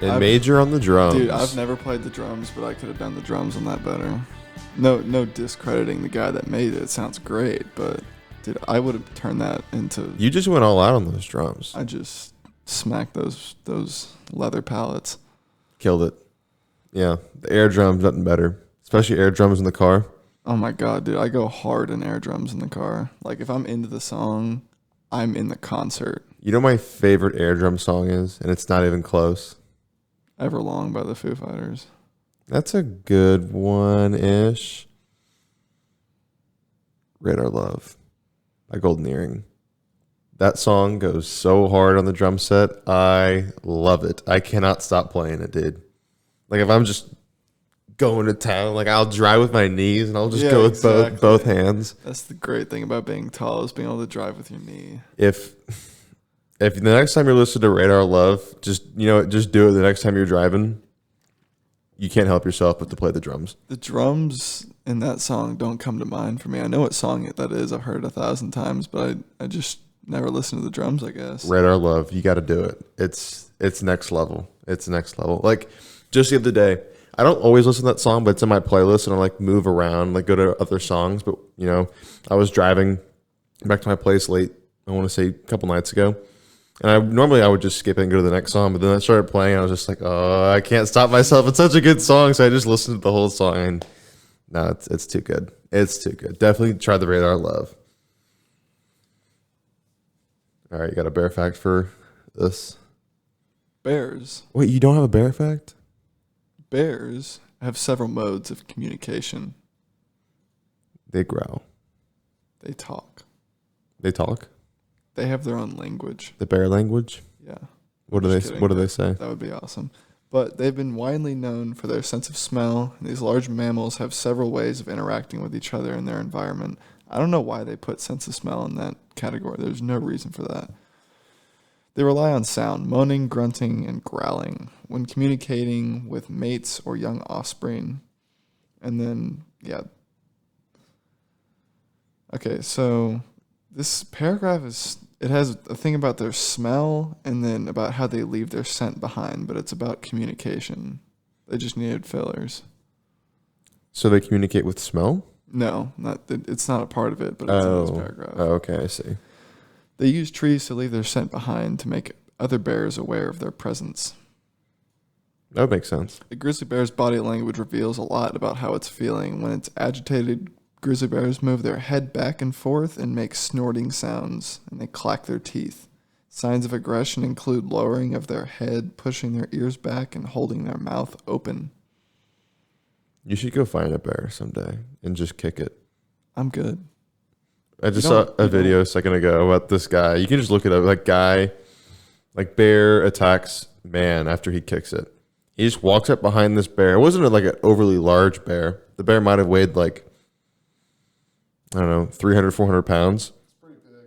And major on the drums. Dude, I've never played the drums, but I could have done the drums on that better. No discrediting the guy that made it. It sounds great, but dude, I would have turned that into. You just went all out on those drums. I just smacked those leather pallets. Killed it. Yeah, the air drums, nothing better. Especially air drums in the car. Oh my god, dude, I go hard in air drums in the car. Like if I'm into the song, I'm in the concert. You know what my favorite air drum song is, and it's not even close. Everlong by the Foo Fighters. That's a good one-ish. Radar Love by Golden Earring. That song goes so hard on the drum set. I love it. I cannot stop playing it, dude. Like if I'm just going to town, like I'll drive with my knees and I'll just go with both hands. That's the great thing about being tall, is being able to drive with your knee. If the next time you're listening to Radar Love, just do it the next time you're driving. You can't help yourself but to play the drums. The drums in that song don't come to mind for me. I know what song that is. I've heard it 1,000 times, but I just never listen to the drums, I guess. Radar Love, you got to do it. It's next level. It's next level. Like just the other day, I don't always listen to that song, but it's in my playlist and I like move around, like go to other songs. But I was driving back to my place late, I want to say a couple nights ago. And I would just skip it and go to the next song, but then I started playing. And I was just like, oh, I can't stop myself. It's such a good song. So I just listened to the whole song. And no, it's too good. It's too good. Definitely try the Radar Love. All right, you got a bear fact for this? Bears. Wait, you don't have a bear fact? Bears have several modes of communication. They growl. They talk. They talk? They have their own language. The bear language? Yeah. What do they say? That would be awesome. But they've been widely known for their sense of smell. And these large mammals have several ways of interacting with each other in their environment. I don't know why they put sense of smell in that category. There's no reason for that. They rely on sound, moaning, grunting, and growling when communicating with mates or young offspring. And then, yeah. Okay, so this paragraph it has a thing about their smell and then about how they leave their scent behind, but it's about communication. They just needed fillers. So they communicate with smell? No, it's not a part of it, but it's in this paragraph. Oh, okay, I see. They use trees to leave their scent behind to make other bears aware of their presence. That would make sense. A grizzly bear's body language reveals a lot about how it's feeling. When it's agitated, grizzly bears move their head back and forth and make snorting sounds, and they clack their teeth. Signs of aggression include lowering of their head, pushing their ears back, and holding their mouth open. You should go find a bear someday and just kick it. I'm good. I just saw a video a second ago about this guy. You can just look it up. Like bear attacks man after he kicks it. He just walks up behind this bear. It wasn't like an overly large bear. The bear might have weighed like, I don't know, 300, 400 pounds.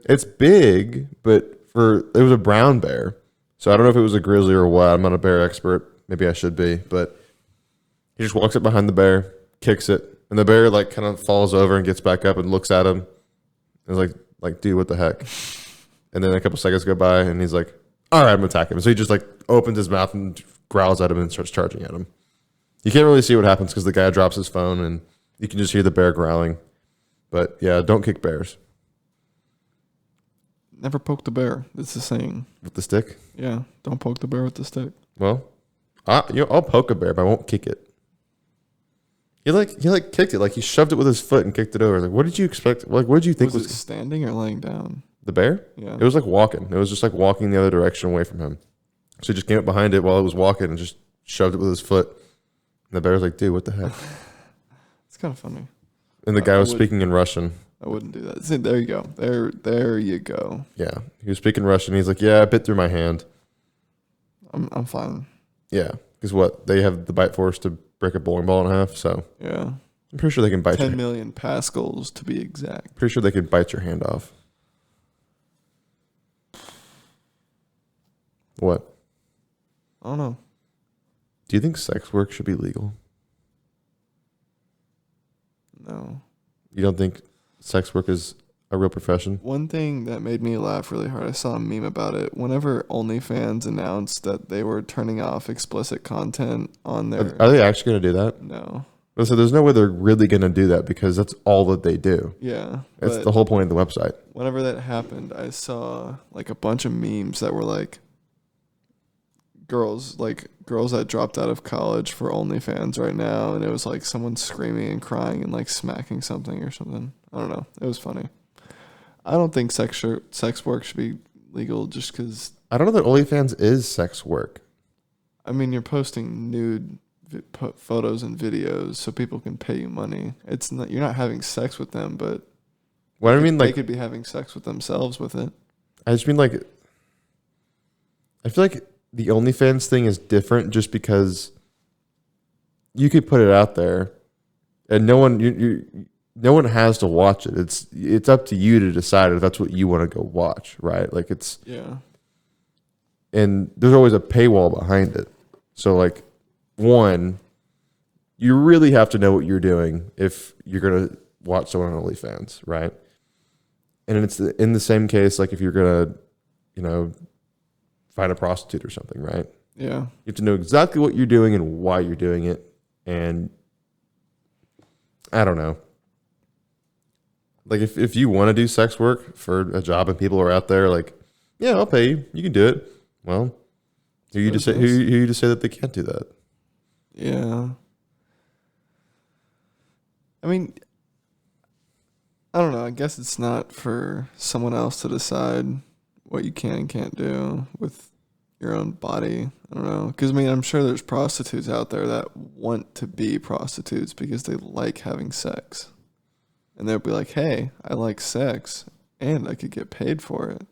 It's big, but it was a brown bear. So I don't know if it was a grizzly or what. I'm not a bear expert. Maybe I should be. But he just walks up behind the bear, kicks it, and the bear like kind of falls over and gets back up and looks at him. And is like, dude, what the heck? And then a couple seconds go by, and he's like, all right, I'm gonna attack him. So he just like opens his mouth and growls at him and starts charging at him. You can't really see what happens because the guy drops his phone, and you can just hear the bear growling. But yeah, don't kick bears. Never poke the bear. It's the saying. With the stick? Yeah, don't poke the bear with the stick. Well, I'll poke a bear, but I won't kick it. He kicked it, like he shoved it with his foot and kicked it over. Like, what did you expect? Like, what did you think was it standing or laying down? The bear? Yeah. It was like walking. It was just like walking the other direction away from him. So he just came up behind it while it was walking and just shoved it with his foot. And the bear was like, dude, what the heck? It's kind of funny. And the guy was speaking in Russian. I wouldn't do that. See, there you go. There you go. Yeah. He was speaking Russian. He's like, yeah, I bit through my hand. I'm fine. Yeah. Because what? They have the bite force to break a bowling ball in half. So yeah. I'm pretty sure they can bite 10 million pascals to be exact. Pretty sure they could bite your hand off. What? I don't know. Do you think sex work should be legal? No. You don't think sex work is a real profession. One thing that made me laugh really hard, I saw a meme about it. Whenever OnlyFans announced that they were turning off explicit content on their... Are they actually going to do that? No. So there's no way they're really going to do that because that's all that they do. Yeah. That's the whole point of the website. Whenever that happened, I saw like a bunch of memes that were like girls that dropped out of college for OnlyFans right now, and it was like someone screaming and crying and like smacking something or something. I don't know. It was funny. I don't think sex work should be legal just because... I don't know that OnlyFans is sex work. I mean, you're posting nude photos and videos so people can pay you money. It's not, you're not having sex with them, but What I mean, they like, could be having sex with themselves with it. I just mean like, I feel like the OnlyFans thing is different just because you could put it out there, and no one has to watch it. It's up to you to decide if that's what you want to go watch, right? Like Yeah. And there's always a paywall behind it. So like, one, you really have to know what you're doing if you're gonna watch someone on OnlyFans, right? And it's in the same case, like if you're gonna, find a prostitute or something, right? Yeah. You have to know exactly what you're doing and why you're doing it. And I don't know. Like if you want to do sex work for a job and people are out there like, yeah, I'll pay you. You can do it. Well, who you to say that they can't do that? Yeah. I mean, I don't know. I guess it's not for someone else to decide what you can and can't do with your own body. I don't know. Because, I mean, I'm sure there's prostitutes out there that want to be prostitutes because they like having sex. And they'll be like, hey, I like sex and I could get paid for it.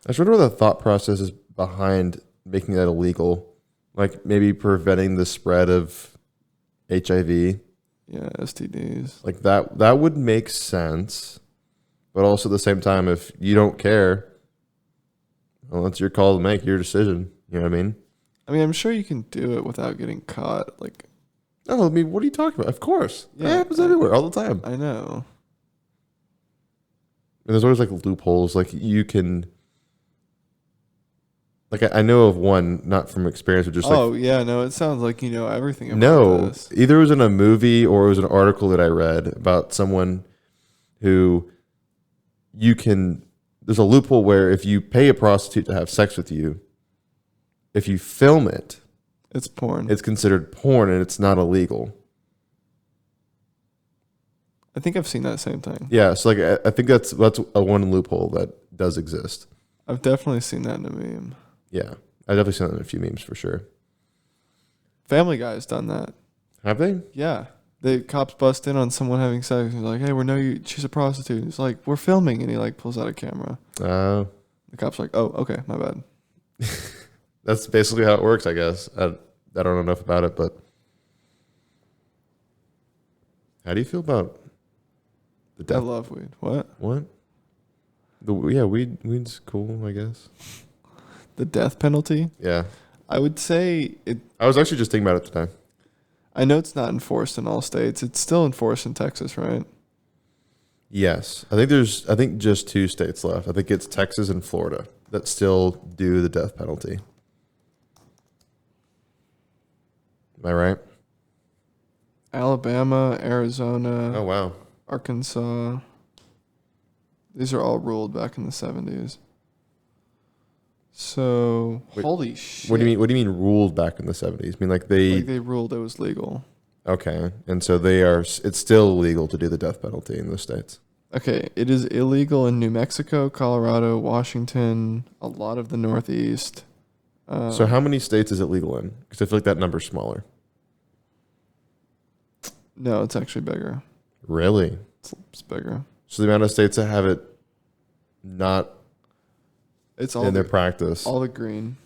I just wonder what the thought process is behind making that illegal. Like maybe preventing the spread of HIV. Yeah, STDs. Like that would make sense. But also at the same time, if you don't care, well, it's your call to make, your decision. You know what I mean? I mean, I'm sure you can do it without getting caught. Like, no, I mean, what are you talking about? Of course. Yeah, it happens everywhere all the time. I know. And there's always like loopholes. Like you can, like I know of one, not from experience, but just yeah, no, it sounds like you know everything about this. Either it was in a movie or it was an article that I read about someone who there's a loophole where if you pay a prostitute to have sex with you, if you film it, It's porn. it's considered porn and it's not illegal. I think I've seen that same thing. Yeah, so like I think that's a one loophole that does exist. I've definitely seen that in a meme. Yeah, I've definitely seen that in a few memes for sure. Family Guy's done that. Have they? Yeah. The cops bust in on someone having sex. He's like, hey, she's a prostitute. He's like, we're filming. And he like pulls out a camera. The cop's like, oh, okay, my bad. That's basically how it works, I guess. I don't know enough about it, but how do you feel about the death? I love weed. What? Weed's cool, I guess. The death penalty? Yeah. I would say it. I was actually just thinking about it today. I know it's not enforced in all states. It's still enforced in Texas, right? Yes. I think just 2 states left. I think it's Texas and Florida that still do the death penalty. Am I right? Alabama, Arizona, Oh, wow. Arkansas. These are all ruled back in the 70s. So, Wait, holy shit. What do you mean ruled back in the 70s? I mean like they ruled it was legal. Okay. And so it's still illegal to do the death penalty in those states. Okay, it is illegal in New Mexico, Colorado, Washington, a lot of the Northeast. So how many states is it legal in? Because I feel like that number's smaller. No, it's actually bigger. Really? It's bigger. So the amount of states that have it not It's all in their practice. all the green.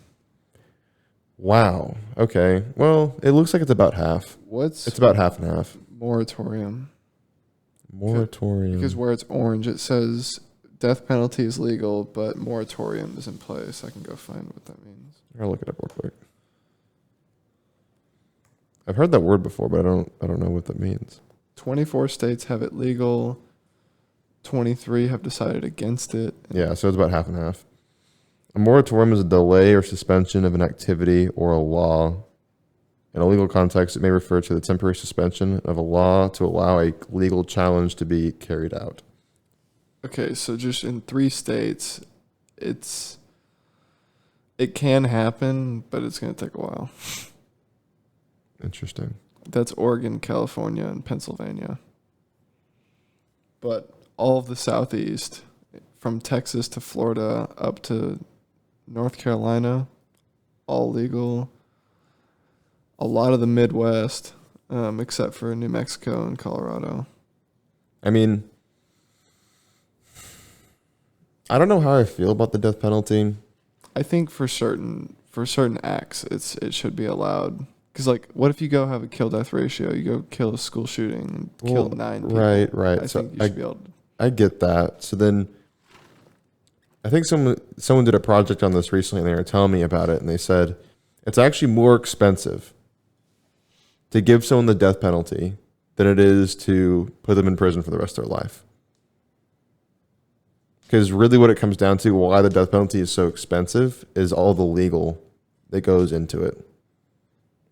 Wow. Okay. Well, it looks like it's about half. It's about half and half. Moratorium? Moratorium. Because where it's orange, it says death penalty is legal, but moratorium is in place. I can go find what that means. I'll look it up real quick. I've heard that word before, but I don't know what that means. 24 states have it legal. 23 have decided against it. Yeah, so it's about half and half. A moratorium is a delay or suspension of an activity or a law. In a legal context, it may refer to the temporary suspension of a law to allow a legal challenge to be carried out. Okay, so just in 3 states, it can happen, but it's going to take a while. Interesting. That's Oregon, California, and Pennsylvania. But all of the Southeast, from Texas to Florida up to North Carolina, all legal. A lot of the Midwest, except for New Mexico and Colorado. I mean, I don't know how I feel about the death penalty. I think for certain acts, it should be allowed. Because, like, what if you go have a kill-death ratio? You go kill a school shooting, kill 9 people. Right. I think you should be able to. I get that. So then, I think someone did a project on this recently, and they were telling me about it, and they said it's actually more expensive to give someone the death penalty than it is to put them in prison for the rest of their life. Because really what it comes down to, why the death penalty is so expensive, is all the legal that goes into it.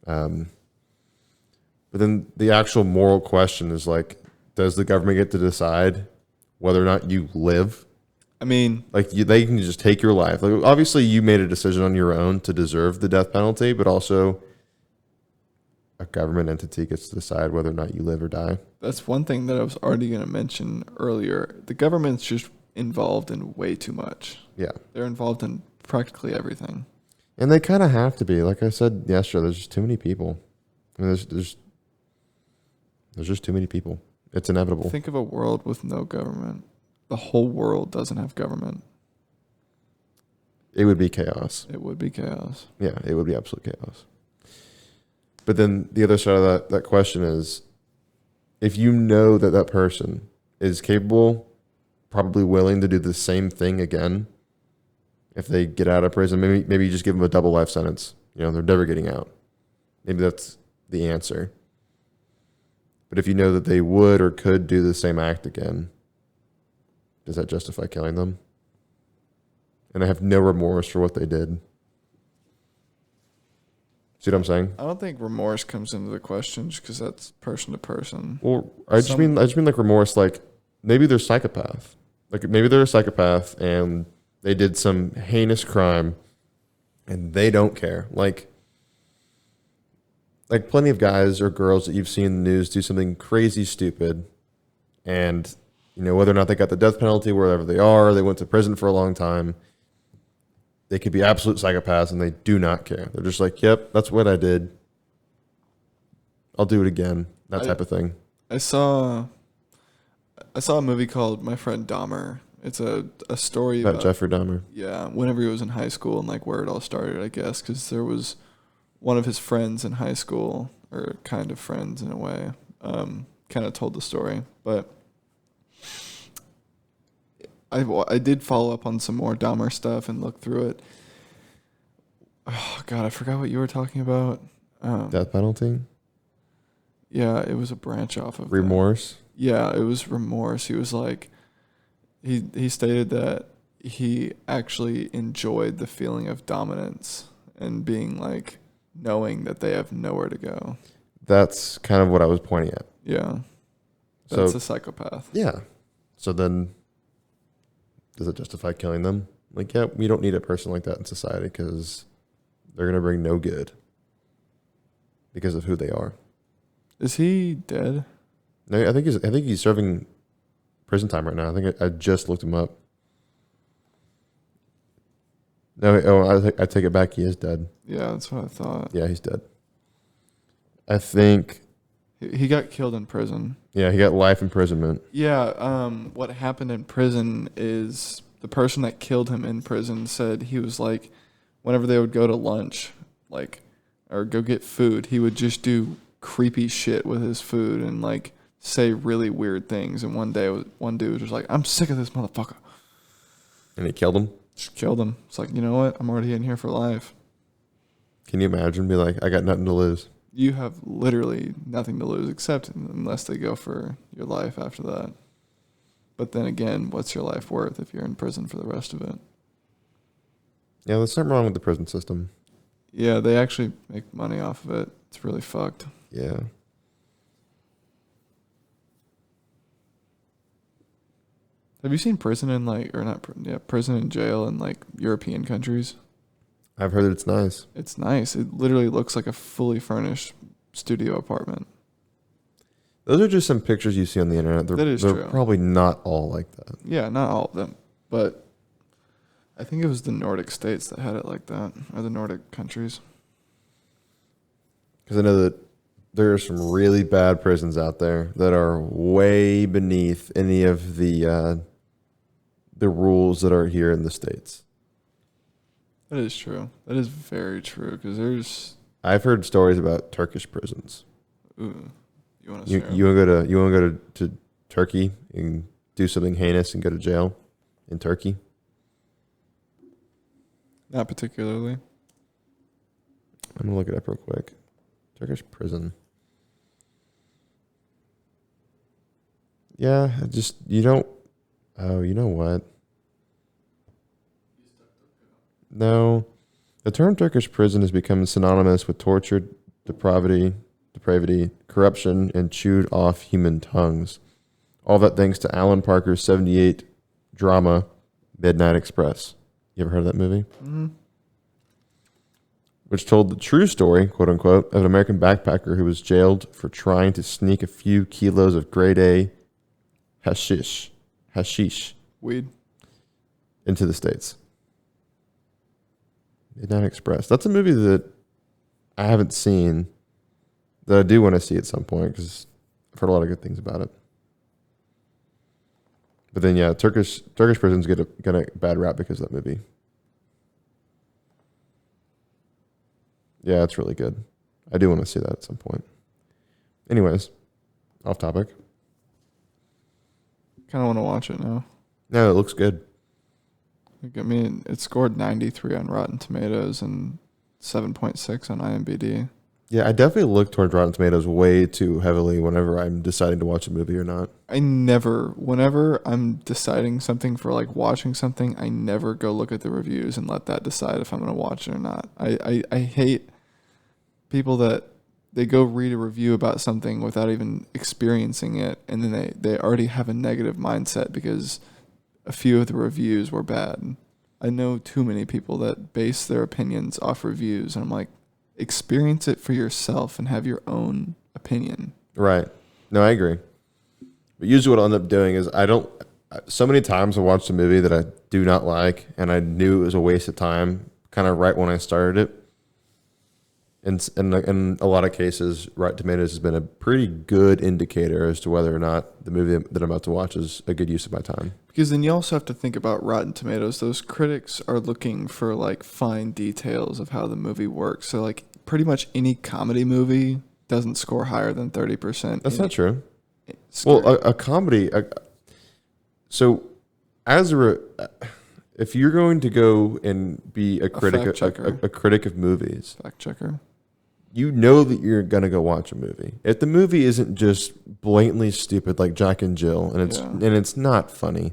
But then the actual moral question is like, does the government get to decide whether or not you live? I mean, like they can just take your life. Like, obviously, you made a decision on your own to deserve the death penalty, but also a government entity gets to decide whether or not you live or die. that's one thing that I was already going to mention earlier. The government's just involved in way too much. Yeah. They're involved in practically everything. And they kind of have to be. Like I said yesterday, there's just too many people. I mean, there's just too many people. It's inevitable. Think of a world with no government. The whole world doesn't have government. It would be chaos. It would be chaos. Yeah, it would be absolute chaos. But then the other side of that question is, if you know that that person is capable, probably willing to do the same thing again, if they get out of prison, maybe you just give them a double life sentence. You know, they're never getting out. Maybe that's the answer. But if you know that they would or could do the same act again, does that justify killing them? And I have no remorse for what they did. See what I'm saying? I don't think remorse comes into the question just because that's person to person. Well, I just mean like remorse. Like maybe they're psychopath. Like maybe they're a psychopath and they did some heinous crime, and they don't care. Like plenty of guys or girls that you've seen in the news do something crazy stupid, and you know whether or not they got the death penalty wherever they are, they went to prison for a long time. They could be absolute psychopaths and they do not care. They're just like, yep, that's what I did. I'll do it again. That type of thing. I saw a movie called My Friend Dahmer. It's a story about Jeffrey Dahmer. Yeah, whenever he was in high school and like where it all started, I guess, because there was one of his friends in high school, or kind of friends in a way, kind of told the story. But I did follow up on some more Dahmer stuff and look through it. Oh, God, I forgot what you were talking about. Death penalty? Yeah, it was a branch off of remorse. That. Yeah, it was remorse. He was like, he stated that he actually enjoyed the feeling of dominance and being like, knowing that they have nowhere to go. That's kind of what I was pointing at. Yeah. That's a psychopath. Yeah. So then, does it justify killing them? Like, yeah, we don't need a person like that in society because they're going to bring no good because of who they are. Is he dead? No, I think he's serving prison time right now. I think I just looked him up. No, I take it back. He is dead. Yeah, that's what I thought. Yeah, he's dead. I think he got killed in prison. Yeah, he got life imprisonment. Yeah, what happened in prison is the person that killed him in prison said he was like, whenever they would go to lunch, like, or go get food, he would just do creepy shit with his food and like say really weird things. And one day, one dude was just like, "I'm sick of this motherfucker," and he killed him. Just killed him. It's like, you know what? I'm already in here for life. Can you imagine? Be like, I got nothing to lose. You have literally nothing to lose except unless they go for your life after that. But then again, what's your life worth if you're in prison for the rest of it? Yeah, there's something wrong with the prison system. Yeah, they actually make money off of it. It's really fucked. Yeah. Have you seen prison in prison and jail in like European countries? I've heard that it's nice. It's nice. It literally looks like a fully furnished studio apartment. Those are just some pictures you see on the internet. They're true. Probably not all like that. Yeah, not all of them, but I think it was the Nordic states that had it like that, or the Nordic countries. Because I know that there are some really bad prisons out there that are way beneath any of the rules that are here in the States. That is true. That is very true. Because I've heard stories about Turkish prisons. Ooh, you want to You want to go to Turkey and do something heinous and go to jail in Turkey? Not particularly. I'm gonna look it up real quick. Turkish prison. Yeah, you don't. Oh, you know what? No, the term Turkish prison has become synonymous with torture, depravity, corruption, and chewed off human tongues. All that thanks to Alan Parker's '78 drama, Midnight Express. You ever heard of that movie? Mm-hmm. Which told the true story, quote unquote, of an American backpacker who was jailed for trying to sneak a few kilos of grade A hashish, Weed, into the States. Midnight Express. That's a movie that I haven't seen that I do want to see at some point because I've heard a lot of good things about it. But then, yeah, Turkish prisons get a bad rap because of that movie. Yeah, it's really good. I do want to see that at some point. Anyways, off topic. kind of want to watch it now. No, it looks good. I mean, it scored 93 on Rotten Tomatoes and 7.6 on IMDb. Yeah, I definitely look towards Rotten Tomatoes way too heavily whenever I'm deciding to watch a movie or not. Whenever I'm deciding something for like watching something, I never go look at the reviews and let that decide if I'm going to watch it or not. I hate people that they go read a review about something without even experiencing it, and then they already have a negative mindset because a few of the reviews were bad. I know too many people that base their opinions off reviews, and I'm like, experience it for yourself and have your own opinion. Right. No, I agree. But usually what I'll end up doing is so many times I watched a movie that I do not like and I knew it was a waste of time kind of right when I started it. And in a lot of cases, Rotten Tomatoes has been a pretty good indicator as to whether or not the movie that I'm about to watch is a good use of my time. Because then you also have to think about Rotten Tomatoes. Those critics are looking for like fine details of how the movie works. So like pretty much any comedy movie doesn't score higher than 30%. That's not true. Well, a comedy. So if you're going to go and be a critic of movies, fact checker, you know that you're going to go watch a movie. If the movie isn't just blatantly stupid like Jack and Jill and it's not funny.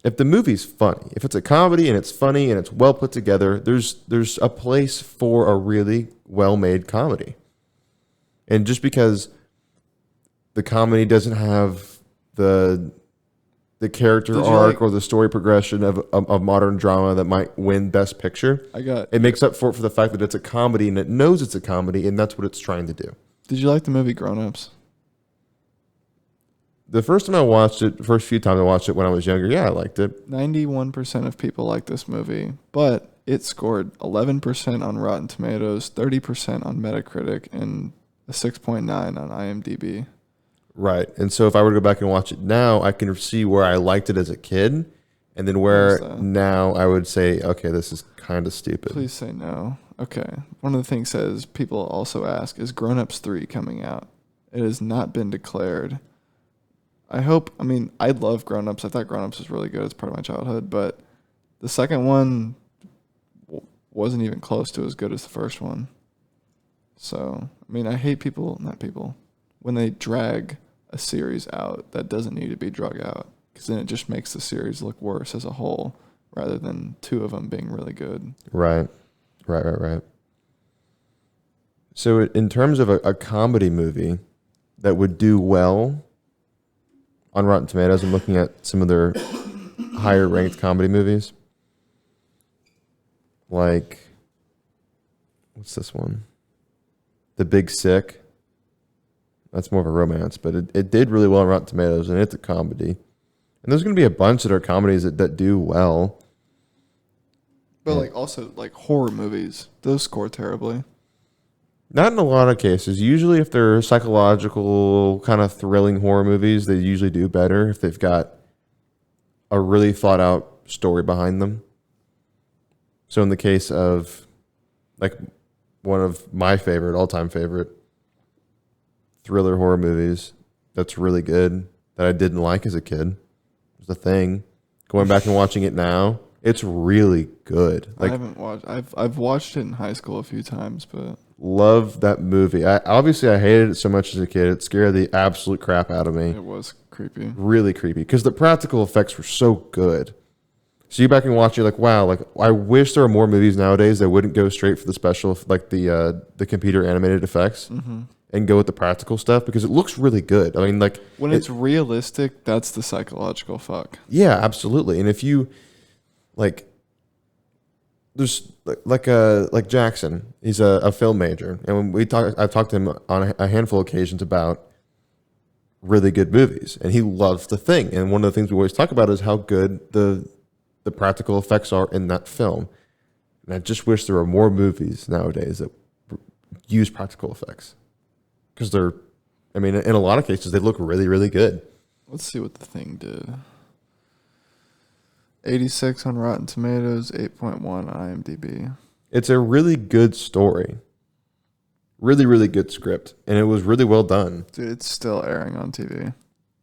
If the movie's funny, if it's a comedy and it's funny and it's well put together, there's a place for a really well-made comedy. And just because the comedy doesn't have the character arc or the story progression of a modern drama that might win Best Picture, it makes up for the fact that it's a comedy and it knows it's a comedy and that's what it's trying to do. Did you like the movie Grown Ups? The first time I watched it, the first few times I watched it when I was younger, yeah, I liked it. 91% of people like this movie, but it scored 11% on Rotten Tomatoes, 30% on Metacritic, and a 6.9 on IMDb. Right. And so if I were to go back and watch it now, I can see where I liked it as a kid and then where now I would say, okay, this is kind of stupid. Please say no. Okay. One of the things says people also ask, is Grown Ups 3 coming out? It has not been declared. I love Grown Ups. I thought Grown Ups was really good. It's part of my childhood, but the second one wasn't even close to as good as the first one. So, I hate when they drag a series out that doesn't need to be drug out, because then it just makes the series look worse as a whole rather than two of them being really good. Right. So in terms of a comedy movie that would do well on Rotten Tomatoes, I'm looking at some of their higher ranked comedy movies. Like, what's this one? The Big Sick. That's more of a romance, but it did really well on Rotten Tomatoes, and it's a comedy. And there's going to be a bunch that are comedies that do well. But like also like horror movies, those score terribly. Not in a lot of cases. Usually if they're psychological, kind of thrilling horror movies, they usually do better if they've got a really thought out story behind them. So in the case of like one of my favorite, all-time favorite thriller horror movies that's really good that I didn't like as a kid was The Thing. Going back and watching it now, it's really good. Like, I haven't watched. I've watched it in high school a few times, but love that movie. I hated it so much as a kid. It scared the absolute crap out of me. it was creepy. Really creepy because the practical effects were so good. So you back and watch, you're like, wow, like I wish there were more movies nowadays that wouldn't go straight for the special, like the computer animated effects, and go with the practical stuff because it looks really good. I mean, like When it's realistic, that's the psychological fuck. yeah, absolutely. And if you like, there's like Jackson, he's a film major, and when I've talked to him on a handful of occasions about really good movies, and he loves The Thing. And one of the things we always talk about is how good the practical effects are in that film. And I just wish there were more movies nowadays that use practical effects because they're, I mean, in a lot of cases they look really, really good. Let's see what The Thing did. 86 on Rotten Tomatoes, 8.1 on IMDb. It's a really good story. Really, really good script. And it was really well done. Dude, it's still airing on TV.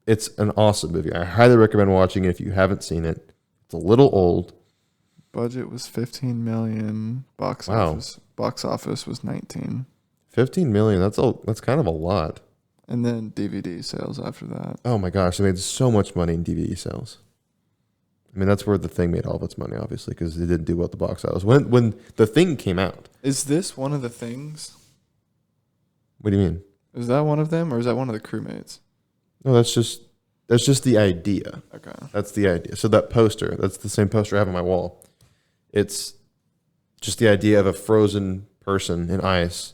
It's an awesome movie. I highly recommend watching it if you haven't seen it. It's a little old. Budget was 15 million. Box office was 19. 15 million. That's kind of a lot. And then DVD sales after that. Oh my gosh, they made so much money in DVD sales. I mean, that's where The Thing made all of its money, obviously, because it didn't do well at the box office. When The Thing came out. Is this one of the things? What do you mean? Is that one of them, or is that one of the crewmates? No, that's just the idea. Okay. That's the idea. So that poster, that's the same poster I have on my wall. It's just the idea of a frozen person in ice.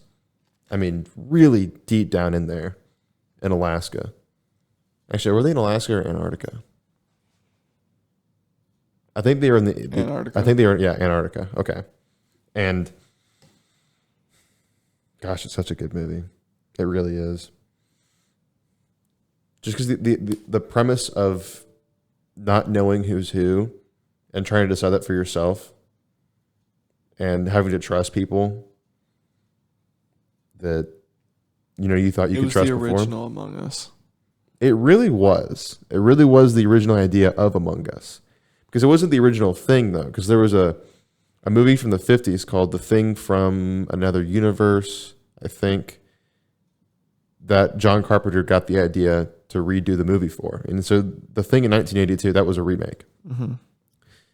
I mean, really deep down in there in Alaska. Actually, were they in Alaska or Antarctica? I think they were in the Antarctica. I think they were, yeah, Antarctica. Okay. And gosh, it's such a good movie. It really is. Just because the premise of not knowing who's who and trying to decide that for yourself and having to trust people that you thought you could trust before. It was the original Among Us. It really was. It really was the original idea of Among Us. Because it wasn't the original Thing, though. Because there was a movie from the 50s called The Thing from Another Universe, I think, that John Carpenter got the idea to redo the movie for. And so The Thing in 1982, that was a remake. Mm-hmm.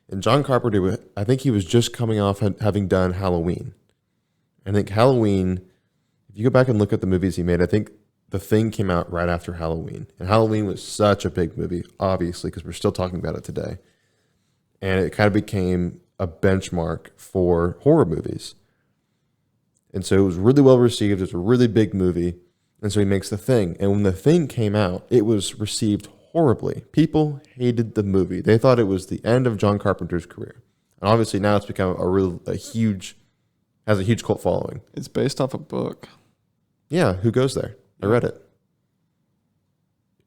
And John Carpenter, I think he was just coming off having done Halloween. I think Halloween, if you go back and look at the movies he made, I think The Thing came out right after Halloween. And Halloween was such a big movie, obviously, because we're still talking about it today. And it kind of became a benchmark for horror movies. And so it was really well received. It was a really big movie. And so he makes The Thing. And when The Thing came out, it was received horribly. People hated the movie. They thought it was the end of John Carpenter's career. And obviously now it's become has a huge cult following. It's based off a book. Yeah, who goes there? I read it.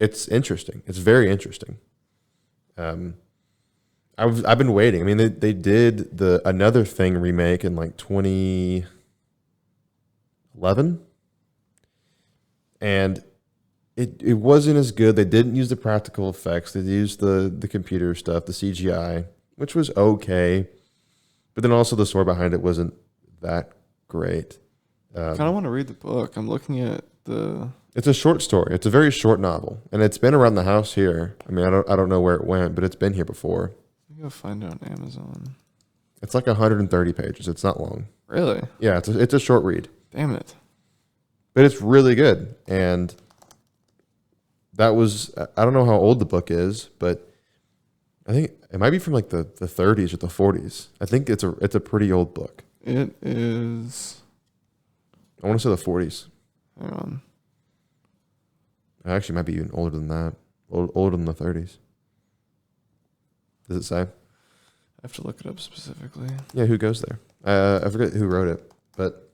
It's interesting. It's very interesting. I've been waiting. I mean, they did the Another Thing remake in like 2011, and it wasn't as good. They didn't use the practical effects. They used the computer stuff, the CGI, which was okay, but then also the story behind it wasn't that great. I kind of want to read the book. I'm looking at the It's a short story. It's a very short novel, and it's been around the house here. I mean, I don't know where it went, but it's been here before. I'm gonna find it on Amazon. It's like 130 pages. It's not long. Really? Yeah, it's a short read. Damn it. But it's really good. And that was, I don't know how old the book is, but I think it might be from like the 30s or the 40s. I think it's a pretty old book. It is. I want to say the 40s. Hang on. It actually might be even older than that. Older than the 30s. Does it say? I have to look it up specifically. Yeah, who goes there? I forget who wrote it, but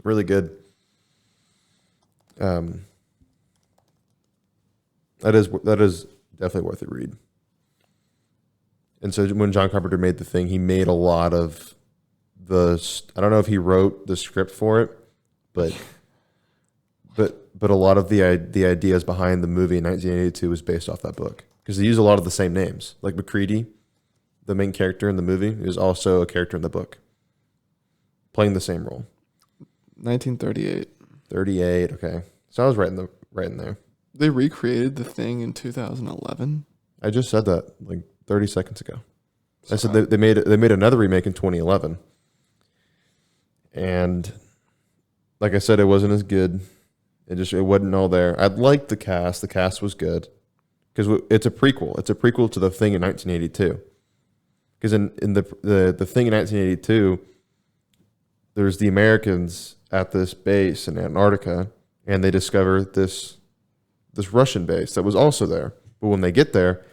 really good. That is definitely worth a read. And so when John Carpenter made The Thing, he made a lot of I don't know if he wrote the script for it, but a lot of the ideas behind the movie in 1982 was based off that book, because they use a lot of the same names. Like McCready, the main character in the movie, is also a character in the book, playing the same role. 1938. 38. Okay, so I was right in there. They recreated The Thing in 2011. I just said that like 30 seconds ago. I said they made another remake in 2011, and like I said, it wasn't as good. It wasn't all there. I liked the cast. The cast was good because it's a prequel. It's a prequel to The Thing in 1982. Because in the Thing in 1982, there's the Americans at this base in Antarctica, and they discover this Russian base that was also there. But when they get there,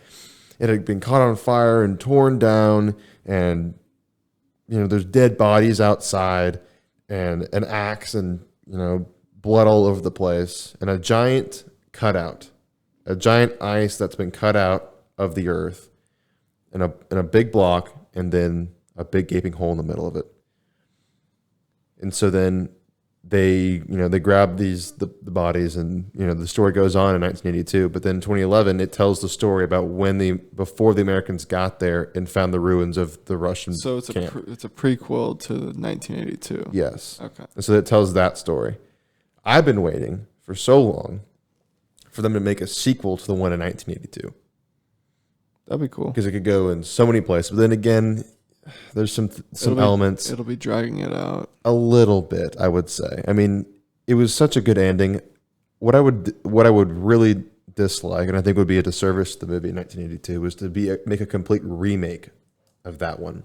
it had been caught on fire and torn down, and there's dead bodies outside, and an axe, and blood all over the place, and a giant ice that's been cut out of the earth, in a big block, and then a big gaping hole in the middle of it. And so then they grab the bodies, and the story goes on in 1982. But then in 2011, it tells the story about before the Americans got there and found the ruins of the Russian camp. So it's a prequel to 1982. Yes. Okay. And so it tells that story. I've been waiting for so long for them to make a sequel to the one in 1982. That'd be cool. Because it could go in so many places. But then again, there's some elements. It'll be dragging it out a little bit, I would say. I mean, it was such a good ending. What I would really dislike, and I think would be a disservice to the movie in 1982, was to make a complete remake of that one.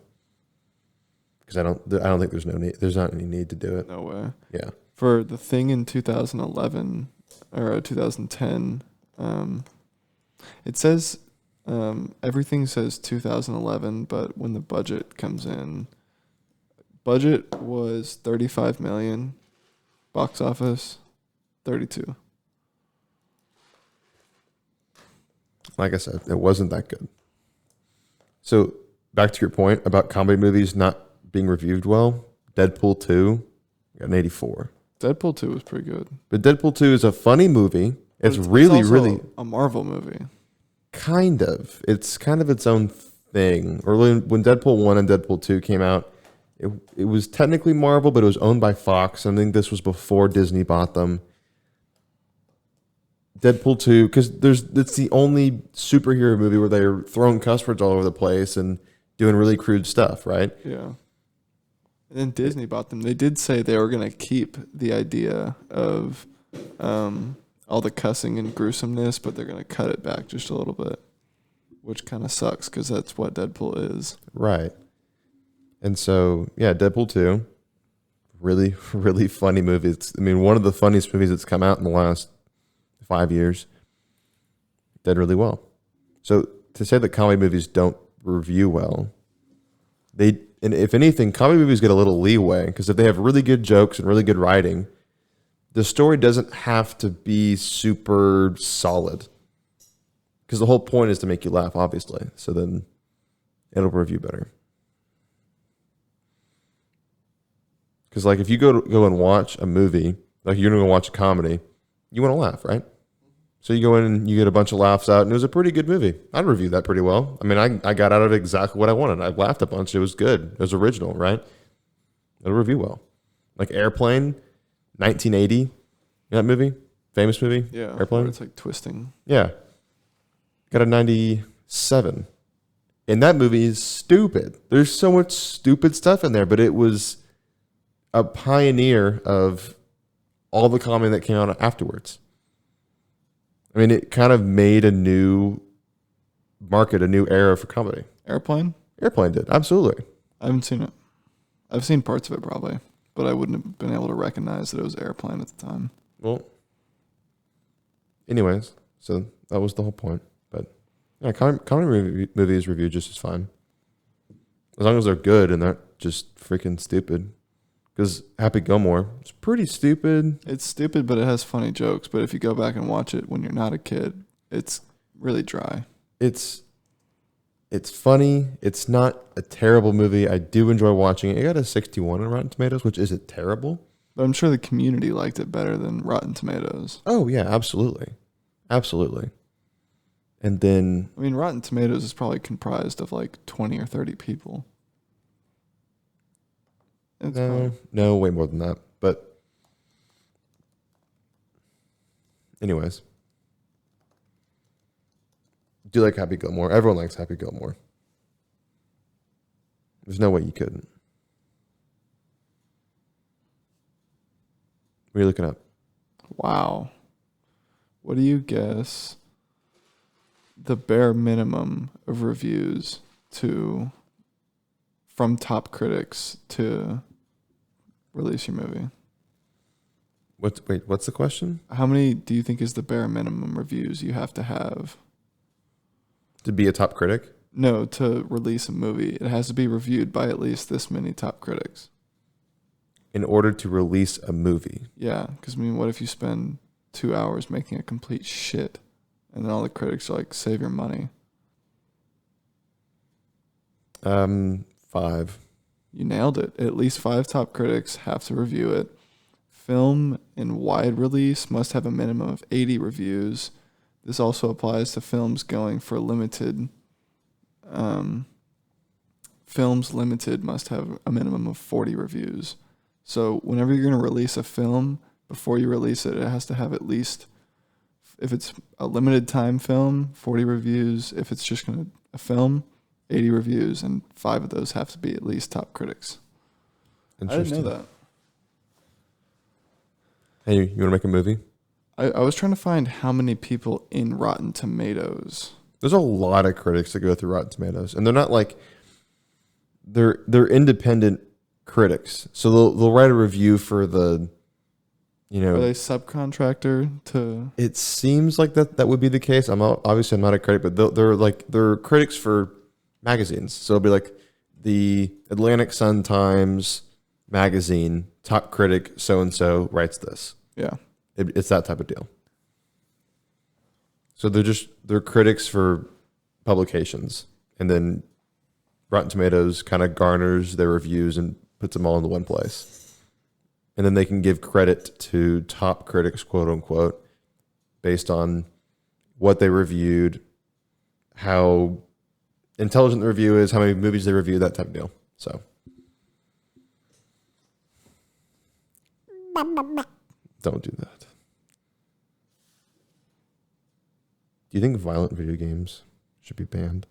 Because I don't think there's not any need to do it. No way. Yeah. For The Thing in 2011 or 2010, it says everything says 2011, but when the budget comes in, budget was 35 million, box office 32. Like I said, it wasn't that good. So back to your point about comedy movies not being reviewed well, Deadpool 2 got an 84. Deadpool 2 was pretty good. But Deadpool 2 is a funny movie. It's also really a Marvel movie. Kind of. It's kind of its own thing. Early when Deadpool 1 and Deadpool 2 came out, it was technically Marvel, but it was owned by Fox. I think this was before Disney bought them. Deadpool 2, because it's the only superhero movie where they're throwing cuss words all over the place and doing really crude stuff, right? Yeah. And then Disney bought them. They did say they were going to keep the idea of all the cussing and gruesomeness, but they're going to cut it back just a little bit, which kind of sucks because that's what Deadpool is. Right. And so, yeah, Deadpool 2, really, really funny movie. It's, one of the funniest movies that's come out in the last 5 years. Did really well. So to say that comedy movies don't review well, and if anything, comedy movies get a little leeway, because if they have really good jokes and really good writing, the story doesn't have to be super solid, because the whole point is to make you laugh, obviously. So then it'll review better. Because like if you go and watch a movie, like you're going to watch a comedy, you want to laugh, right? So you go in and you get a bunch of laughs out, and it was a pretty good movie. I'd review that pretty well. I got out of it exactly what I wanted. I laughed a bunch. It was good. It was original, right? It'll review well. Like Airplane, 1980, that movie, famous movie? Yeah. Airplane? Where it's like twisting. Yeah. Got a 97. And that movie is stupid. There's so much stupid stuff in there, but it was a pioneer of all the comedy that came out afterwards. I mean, it kind of made a new market, a new era for comedy. Airplane? Airplane did. Absolutely. I haven't seen it. I've seen parts of it probably, but I wouldn't have been able to recognize that it was Airplane at the time. Well, anyways, so that was the whole point. But yeah, comedy movies reviewed just as fine. As long as they're good and not just freaking stupid. Because Happy Gilmore, it's pretty stupid. It's stupid, but it has funny jokes. But if you go back and watch it when you're not a kid, it's really dry. It's funny. It's not a terrible movie. I do enjoy watching it. It got a 61 on Rotten Tomatoes, which isn't terrible. But I'm sure the community liked it better than Rotten Tomatoes. Oh, yeah, absolutely. Absolutely. And then... I mean, Rotten Tomatoes is probably comprised of like 20 or 30 people. No, way more than that. But anyways. Do you like Happy Gilmore? Everyone likes Happy Gilmore. There's no way you couldn't. What are you looking up? Wow. What do you guess the bare minimum of reviews from top critics to release your movie? What's the question? How many do you think is the bare minimum reviews you have to have? To be a top critic? No, to release a movie. It has to be reviewed by at least this many top critics. In order to release a movie? Yeah, because I mean, what if you spend 2 hours making a complete shit and then all the critics are like, save your money? 5. You nailed it. At least 5 top critics have to review it. Film in wide release must have a minimum of 80 reviews. This also applies to films going for limited. Films limited must have a minimum of 40 reviews. So whenever you're going to release a film, before you release it, it has to have at least, if it's a limited time film, 40 reviews. If it's just a film, 80 reviews, and 5 of those have to be at least top critics. I didn't know that. Hey, you want to make a movie? I was trying to find how many people in Rotten Tomatoes. There's a lot of critics that go through Rotten Tomatoes, and they're not like they're independent critics. So they'll write a review for the, Are they subcontractor to? It seems like that would be the case. I'm not a critic, but they're critics for magazines. So it'll be like the Atlantic Sun Times magazine top critic so and so writes this. Yeah. It's that type of deal. So they're critics for publications, and then Rotten Tomatoes kind of garners their reviews and puts them all into one place. And then they can give credit to top critics, quote unquote, based on what they reviewed, how intelligent the review is, how many movies they reviewed, that type of deal. So don't do that. Do you think violent video games should be banned?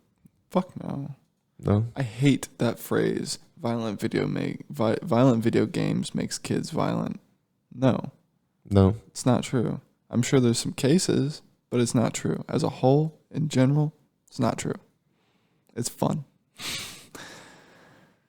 Fuck no. No? I hate that phrase. Violent video games makes kids violent. No. No. It's not true. I'm sure there's some cases, but it's not true. As a whole, in general, it's not true. It's fun.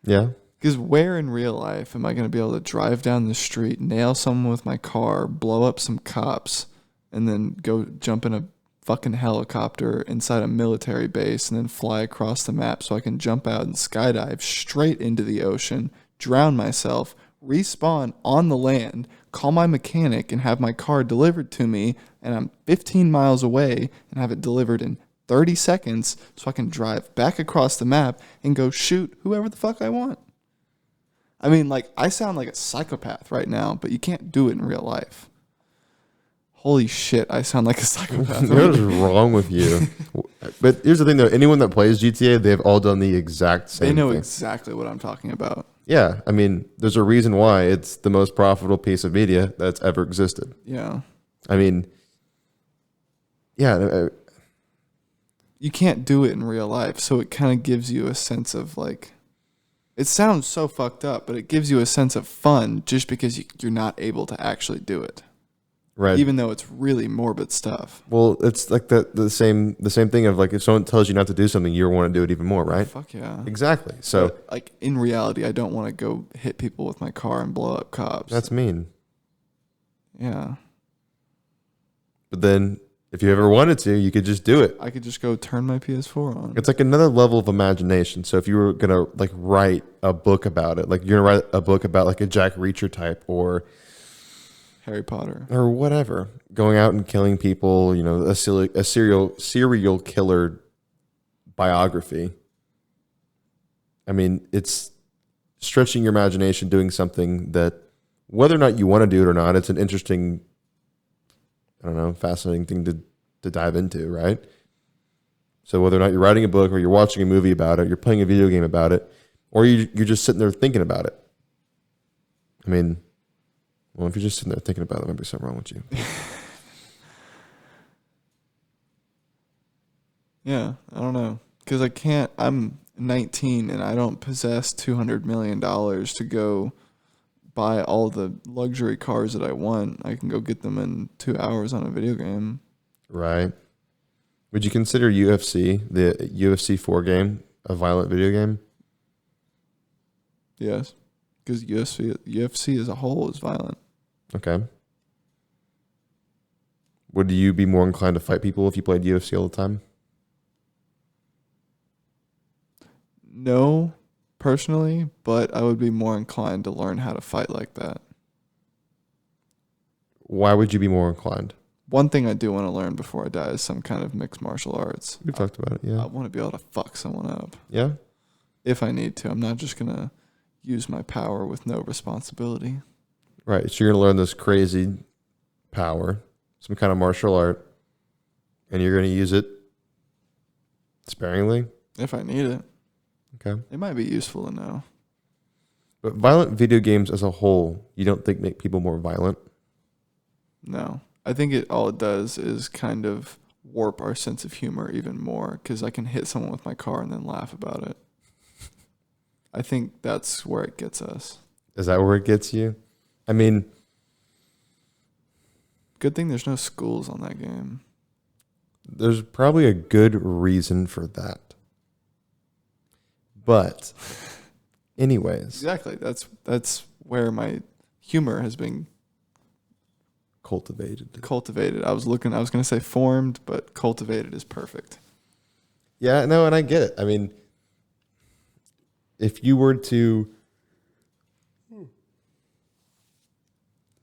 Yeah? Because where in real life am I going to be able to drive down the street, nail someone with my car, blow up some cops, and then go jump in a fucking helicopter inside a military base and then fly across the map so I can jump out and skydive straight into the ocean, drown myself, respawn on the land, call my mechanic and have my car delivered to me, and I'm 15 miles away and have it delivered in 30 seconds so I can drive back across the map and go shoot whoever the fuck I want. I mean, like, I sound like a psychopath right now, but you can't do it in real life. Holy shit, I sound like a psychopath. What is wrong with you? But here's the thing, though. Anyone that plays GTA, they've all done the exact same thing. They know exactly what I'm talking about. Yeah. I mean, there's a reason why it's the most profitable piece of media that's ever existed. Yeah. I mean, yeah, You can't do it in real life, so it kind of gives you a sense of like, it sounds so fucked up, but it gives you a sense of fun just because you're not able to actually do it. right. Even though it's really morbid stuff. Well, it's like the same thing of like if someone tells you not to do something, you want to do it even more, right? Fuck yeah. Exactly. So But, like, in reality, I don't want to go hit people with my car and blow up cops. that's mean. Yeah. But then if you ever wanted to, you could just do it. I could just go turn my PS4 on. It's like another level of imagination. So if you were gonna like write a book about it, like you're gonna write a book about like a Jack Reacher type or Harry Potter. or whatever, going out and killing people, you know, a serial killer biography. I mean, it's stretching your imagination, doing something that, whether or not you want to do it or not, it's an interesting, I don't know, fascinating thing to dive into, right? So whether or not you're writing a book or you're watching a movie about it, you're playing a video game about it, or you're just sitting there thinking about it. I mean, well, if you're just sitting there thinking about it, there might be something wrong with you. Yeah, I don't know. Because I'm 19 and I don't possess $200 million to go buy all the luxury cars that I want. I can go get them in 2 hours on a video game. Right. Would you consider the UFC 4 game, a violent video game? Yes. Because UFC as a whole is violent. Okay. Would you be more inclined to fight people if you played UFC all the time? No, personally, but I would be more inclined to learn how to fight like that. Why would you be more inclined? One thing I do want to learn before I die is some kind of mixed martial arts. We talked about it, yeah. I want to be able to fuck someone up. Yeah? If I need to. I'm not just going to use my power with no responsibility. Right. So you're going to learn this crazy power, some kind of martial art, and you're going to use it sparingly? If I need it. Okay. It might be useful to know. But violent video games as a whole, you don't think make people more violent? No. I think all it does is kind of warp our sense of humor even more because I can hit someone with my car and then laugh about it. I think that's where it gets us. Is that where it gets you? I mean, good thing there's no schools on that game. There's probably a good reason for that. But anyways. Exactly. That's where my humor has been cultivated. I was going to say formed, but cultivated is perfect. Yeah, no, and I get it. I mean, if you were to,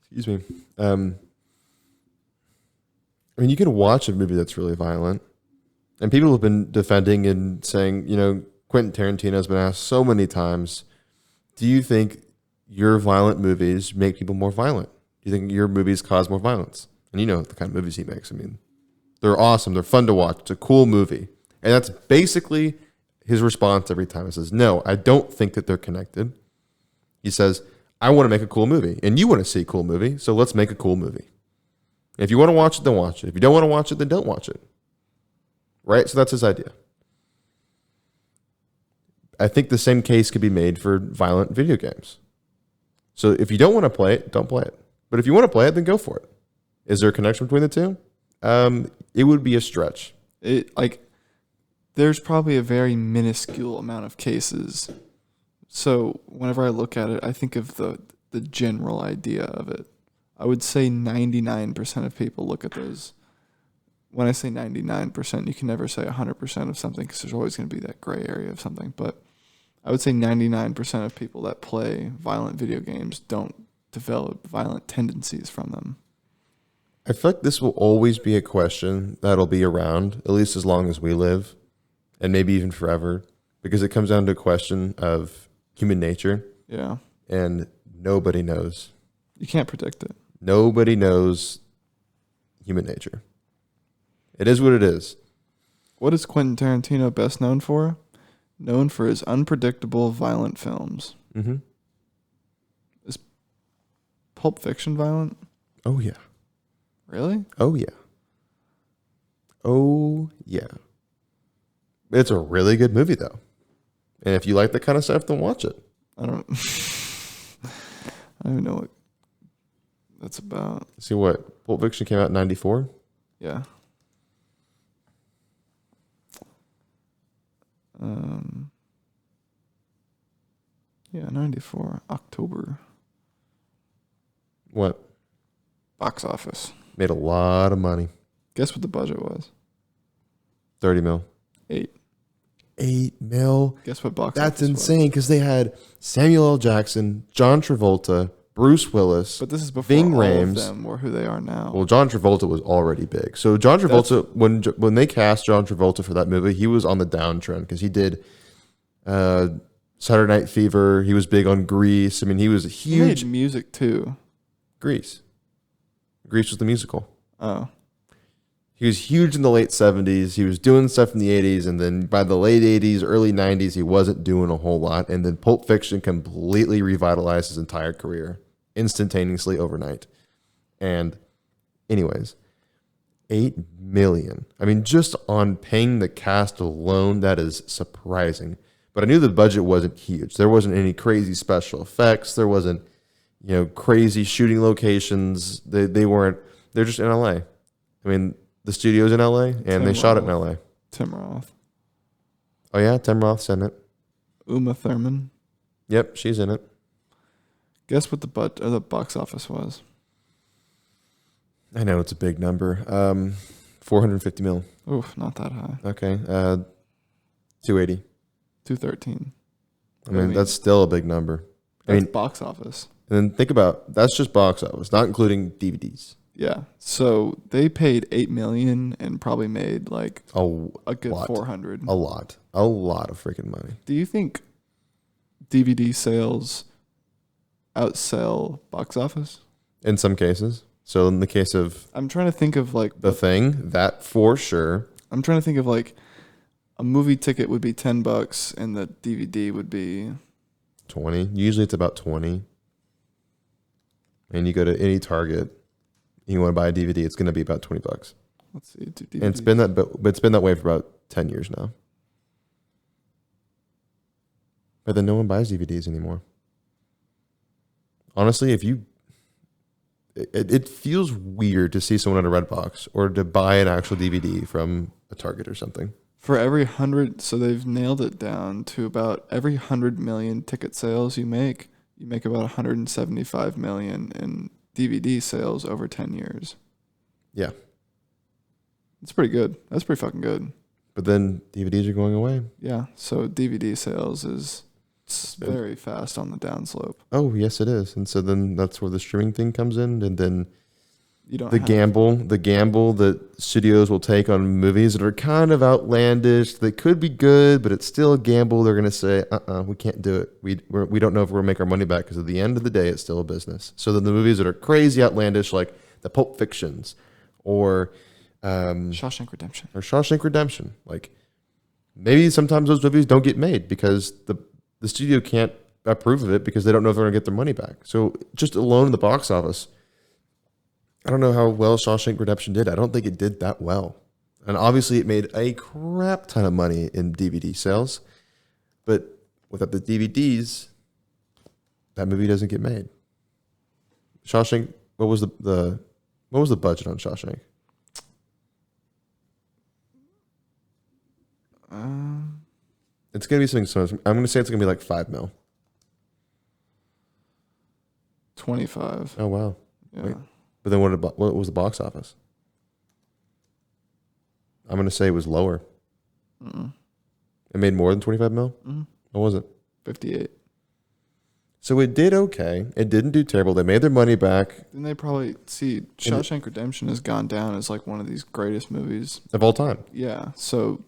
excuse me, I mean, you can watch a movie that's really violent, and people have been defending and saying, you know, Quentin Tarantino has been asked so many times, do you think your violent movies make people more violent? Do you think your movies cause more violence? And you know the kind of movies he makes. I mean, they're awesome. They're fun to watch. It's a cool movie. And that's basically his response every time. He says, no, I don't think that they're connected. He says, I want to make a cool movie. And you want to see a cool movie, so let's make a cool movie. If you want to watch it, then watch it. If you don't want to watch it, then don't watch it. Right? So that's his idea. I think the same case could be made for violent video games. So if you don't want to play it, don't play it. But if you want to play it, then go for it. Is there a connection between the two? It would be a stretch. There's probably a very minuscule amount of cases. So whenever I look at it, I think of the general idea of it. I would say 99% of people look at those. When I say 99%, you can never say 100% of something because there's always going to be that gray area of something. But I would say 99% of people that play violent video games don't develop violent tendencies from them. I feel like this will always be a question that'll be around, at least as long as we live, and maybe even forever, because it comes down to a question of human nature. Yeah. And nobody knows. You can't predict it. Nobody knows human nature. It is what it is. What is Quentin Tarantino best known for? Known for his unpredictable, violent films. Mm-hmm. Is Pulp Fiction violent? Oh, yeah. Really? Oh, yeah. Oh, yeah. It's a really good movie, though. And if you like that kind of stuff, then watch it. I don't even know what that's about. See what? Pulp Fiction came out in 94? Yeah. Yeah, 94, October. What? Box office. Made a lot of money. Guess what the budget was? 30 mil. 8. 8 mil? Guess what box That's office insane because they had Samuel L. Jackson, John Travolta, Bruce Willis, But this is before Ving all Rhames. of them were who they are now. Well, John Travolta was already big. So John Travolta, when they cast John Travolta for that movie, he was on the downtrend because he did Saturday Night Fever. He was big on Grease. I mean, he was huge. He made music too. Grease. Grease was the musical. Oh. He was huge in the late 70s. He was doing stuff in the 80s. And then by the late 80s, early 90s, he wasn't doing a whole lot. And then Pulp Fiction completely revitalized his entire career instantaneously overnight. And anyways, 8 million. I mean, just on paying the cast alone, that is surprising. But I knew the budget wasn't huge. There wasn't any crazy special effects. There wasn't, crazy shooting locations. They weren't. They're just in LA. I mean, the studio's in LA, and they shot it in LA. Tim Roth. Oh yeah, Tim Roth's in it. Uma Thurman. Yep, she's in it. Guess what the box office was? I know it's a big number. 450 mil. Oof, not that high. Okay, 280. 213. I mean, that's still a big number. That's box office. And then think about that's just box office, not including DVDs. Yeah. So they paid $8 million and probably made like a good lot. 400. A lot of freaking money. Do you think DVD sales outsell box office? In some cases. So in the case of I'm trying to think of like The Thing, that for sure. I'm trying to think of like a movie ticket would be $10 and the DVD would be 20. Usually it's about 20. And you go to any Target, you want to buy a DVD, it's going to be about $20. Let's see. And it's been that way for about 10 years now. But then no one buys DVDs anymore. Honestly, it feels weird to see someone at a Redbox or to buy an actual DVD from a Target or something. For every 100, so they've nailed it down to about every 100 million ticket sales you make about 175 million in DVD sales over 10 years. Yeah. It's pretty good. That's pretty fucking good. But then DVDs are going away. Yeah. So DVD sales is very fast on the downslope. Oh, yes, it is. And so then that's where the streaming thing comes in. And then You don't the gamble that studios will take on movies that are kind of outlandish. They could be good, but it's still a gamble. They're going to say, we can't do it. We don't know if we're going to make our money back because at the end of the day, it's still a business. So then the movies that are crazy outlandish, like the Pulp Fictions or Shawshank Redemption. Like maybe sometimes those movies don't get made because the studio can't approve of it because they don't know if they're going to get their money back. So just alone in the box office, I don't know how well Shawshank Redemption did. I don't think it did that well. And obviously it made a crap ton of money in DVD sales. But without the DVDs, that movie doesn't get made. Shawshank, what was the budget on Shawshank? It's going to be something. I'm going to say it's going to be like 5 mil. 25. Oh, wow. Yeah. Wait. But then what was the box office? I'm going to say it was lower. Mm-mm. It made more than 25 mil? Mm-hmm. What was it? 58. So it did okay. It didn't do terrible. They made their money back. Then they probably see Shawshank Redemption has gone down as like one of these greatest movies Of all time. Yeah. So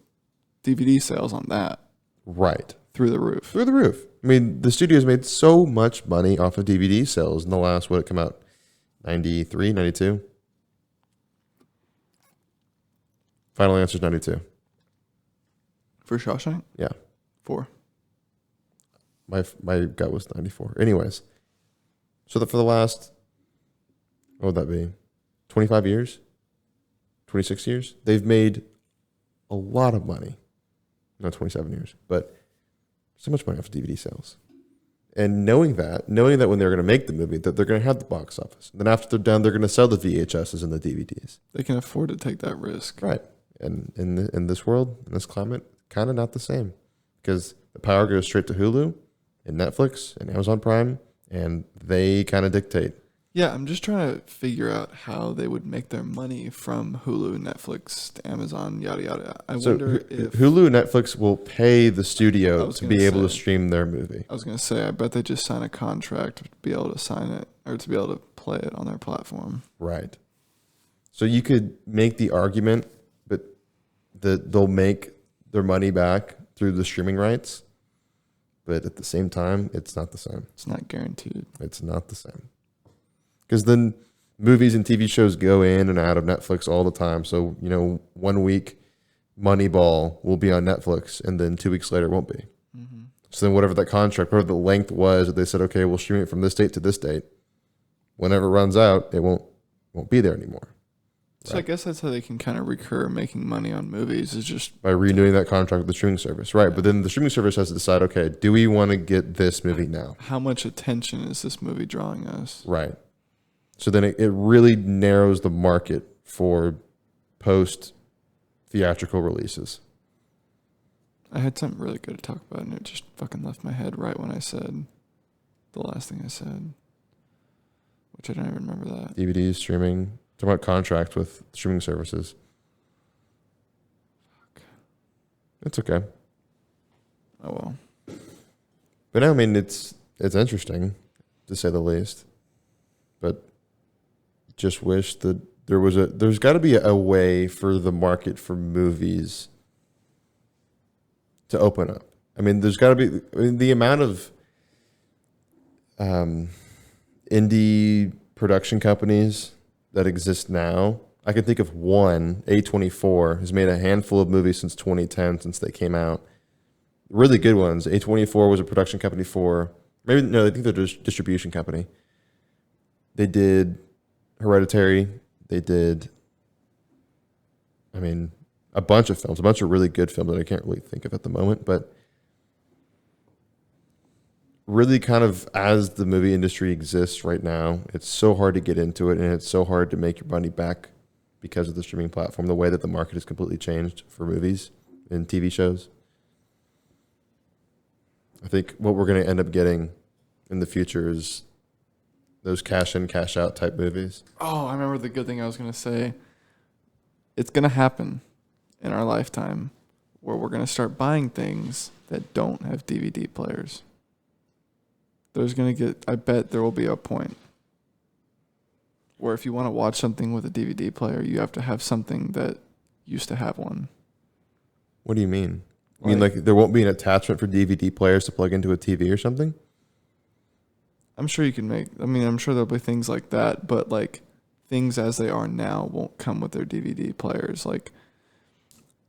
DVD sales on that. Right. Through the roof. Through the roof. I mean, the studios made so much money off of DVD sales in the last, what, it come out? 93, 92? Final answer is 92. For Shawshank? Yeah. 4. My gut was 94. Anyways. So for the last, what would that be? 25 years, 26 years, they've made a lot of money. Not 27 years, but so much money off of DVD sales. And knowing that when they're going to make the movie, that they're going to have the box office. Then after they're done, they're going to sell the VHSs and the DVDs. They can afford to take that risk. Right. And in this world, in this climate, kind of not the same. Because the power goes straight to Hulu and Netflix and Amazon Prime, and they kind of dictate. Yeah, I'm just trying to figure out how they would make their money from Hulu, Netflix, to Amazon, yada, yada. I wonder if Hulu and Netflix will pay the studio to be able to stream their movie. I was going to say, I bet they just sign a contract to be able to sign it or to be able to play it on their platform. Right. So you could make the argument, but they'll make their money back through the streaming rights. But at the same time, it's not the same. It's not guaranteed. It's not the same. Because then movies and TV shows go in and out of Netflix all the time. So, 1 week Moneyball will be on Netflix, and then 2 weeks later it won't be. Mm-hmm. So then whatever that contract, whatever the length was, that they said, okay, we'll stream it from this date to this date. Whenever it runs out, it won't be there anymore. So I guess that's how they can kind of recur making money on movies, is just by renewing that contract with the streaming service. Right. Yeah. But then the streaming service has to decide, okay, do we want to get this movie now? How much attention is this movie drawing us? Right. So then it really narrows the market for post-theatrical releases. I had something really good to talk about, and it just fucking left my head right when I said the last thing I said, which I don't even remember that. DVDs, streaming, talking about contracts with streaming services. Fuck. It's okay. Oh, well. But I mean, it's interesting, to say the least. But just wish that there's got to be a way for the market for movies to open up. I mean, there's got to be the amount of indie production companies that exist now. I can think of one. A24 has made a handful of movies since 2010, since they came out. Really good ones. A24 was a production company for I think they're a distribution company. They did Hereditary. They did, a bunch of films, a bunch of really good films that I can't really think of at the moment. But really kind of as the movie industry exists right now, it's so hard to get into it, and it's so hard to make your money back because of the streaming platform, the way that the market has completely changed for movies and TV shows. I think what we're going to end up getting in the future is those cash in, cash out type movies. Oh, I remember the good thing I was going to say. It's going to happen in our lifetime where we're going to start buying things that don't have DVD players. I bet there will be a point where if you want to watch something with a DVD player, you have to have something that used to have one. What do you mean? You mean like there won't be an attachment for DVD players to plug into a TV or something? I'm sure you can I'm sure there'll be things like that, but like things as they are now won't come with their DVD players. Like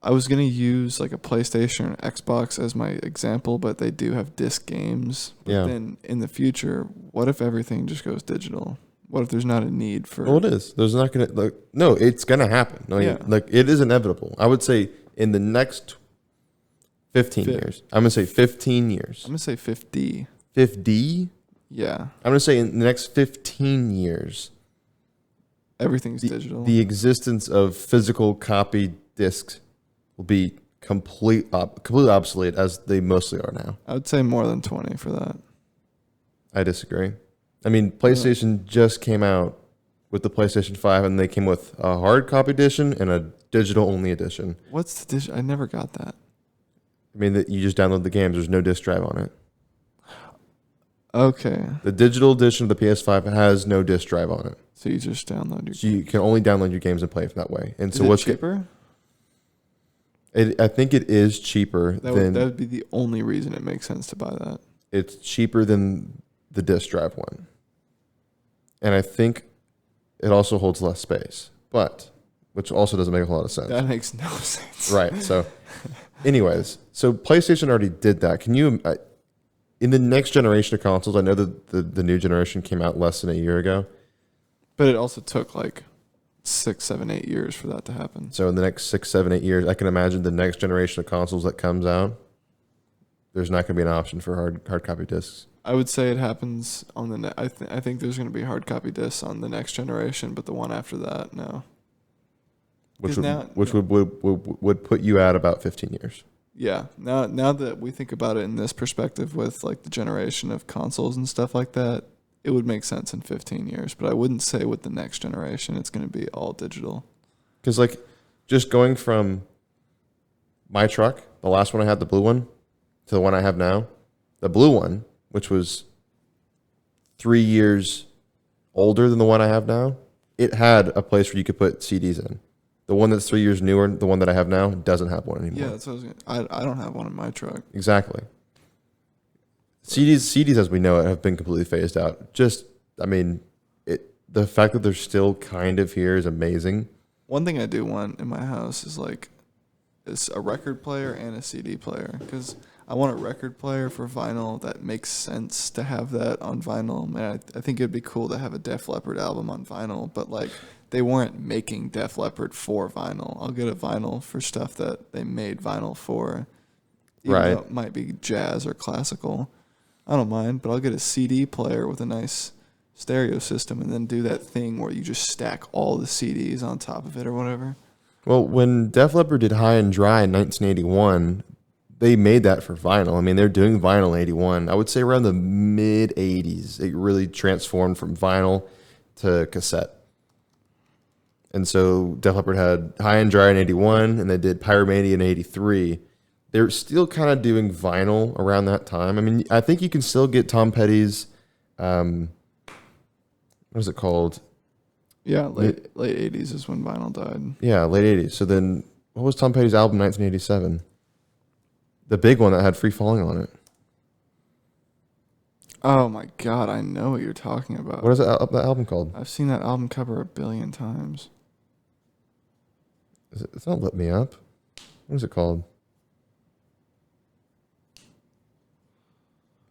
I was going to use like a PlayStation or Xbox as my example, but they do have disc games. But then in the future, what if everything just goes digital? What if there's not a need for... Well, it is. There's not going to... No, it's going to happen. It is inevitable. I would say in the next 15 years. I'm going to say 15 years. I'm going to say 50. 50? Yeah. I'm going to say in the next 15 years... Everything's digital. The existence of physical copy discs will be completely obsolete as they mostly are now. I would say more than 20 for that. I disagree. PlayStation just came out with the PlayStation 5, and they came with a hard copy edition and a digital-only edition. What's the digital? I never got that. That you just download the games. There's no disc drive on it. Okay. The digital edition of the PS5 has no disc drive on it. So you just download your... So you can only download your games and play from that way. And so what's cheaper? I think it is cheaper that would be the only reason it makes sense to buy that. It's cheaper than the disc drive one. And I think it also holds less space, which also doesn't make a whole lot of sense. That makes no sense. Right. So anyways, so PlayStation already did that. Can you, in the next generation of consoles, I know that the new generation came out less than a year ago. But it also took like 6, 7, 8 years for that to happen. So in the next 6, 7, 8 years, I can imagine the next generation of consoles that comes out, there's not going to be an option for hard copy discs. I would say it happens on the. I think there's going to be hard copy discs on the next generation, but the one after that, no. Which would put you at about 15 years. Yeah. Now that we think about it in this perspective with like the generation of consoles and stuff like that, it would make sense in 15 years. But I wouldn't say with the next generation it's going to be all digital. Because like just going from my truck, the last one I had, the blue one, to the one I have now, the blue one, which was 3 years older than the one I have now, it had a place where you could put CDs in. The one that's 3 years newer, the one that I have now, doesn't have one anymore. Yeah, that's what I don't have one in my truck. Exactly. CDs as we know it have been completely phased out. The fact that they're still kind of here is amazing. One thing I do want in my house is a record player and a CD player, because I want a record player for vinyl that makes sense to have that on vinyl. Man, I think it'd be cool to have a Def Leppard album on vinyl, but like they weren't making Def Leppard for vinyl. I'll get a vinyl for stuff that they made vinyl for, even though it might be jazz or classical. I don't mind, but I'll get a CD player with a nice stereo system and then do that thing where you just stack all the CDs on top of it or whatever. Well, when Def Leppard did High and Dry in 1981, they made that for vinyl. I mean, they're doing vinyl in 81. I would say around the mid-80s, it really transformed from vinyl to cassette. And so Def Leppard had High and Dry in 81, and they did Pyromania in 83. They're still kind of doing vinyl around that time. I mean, I think you can still get Tom Petty's, what is it called? Yeah, late 80s is when vinyl died. Yeah, late 80s. So then, what was Tom Petty's album in 1987? The big one that had Free Falling on it. Oh my God, I know what you're talking about. What is that album called? I've seen that album cover a billion times. It's not Let Me Up. What is it called?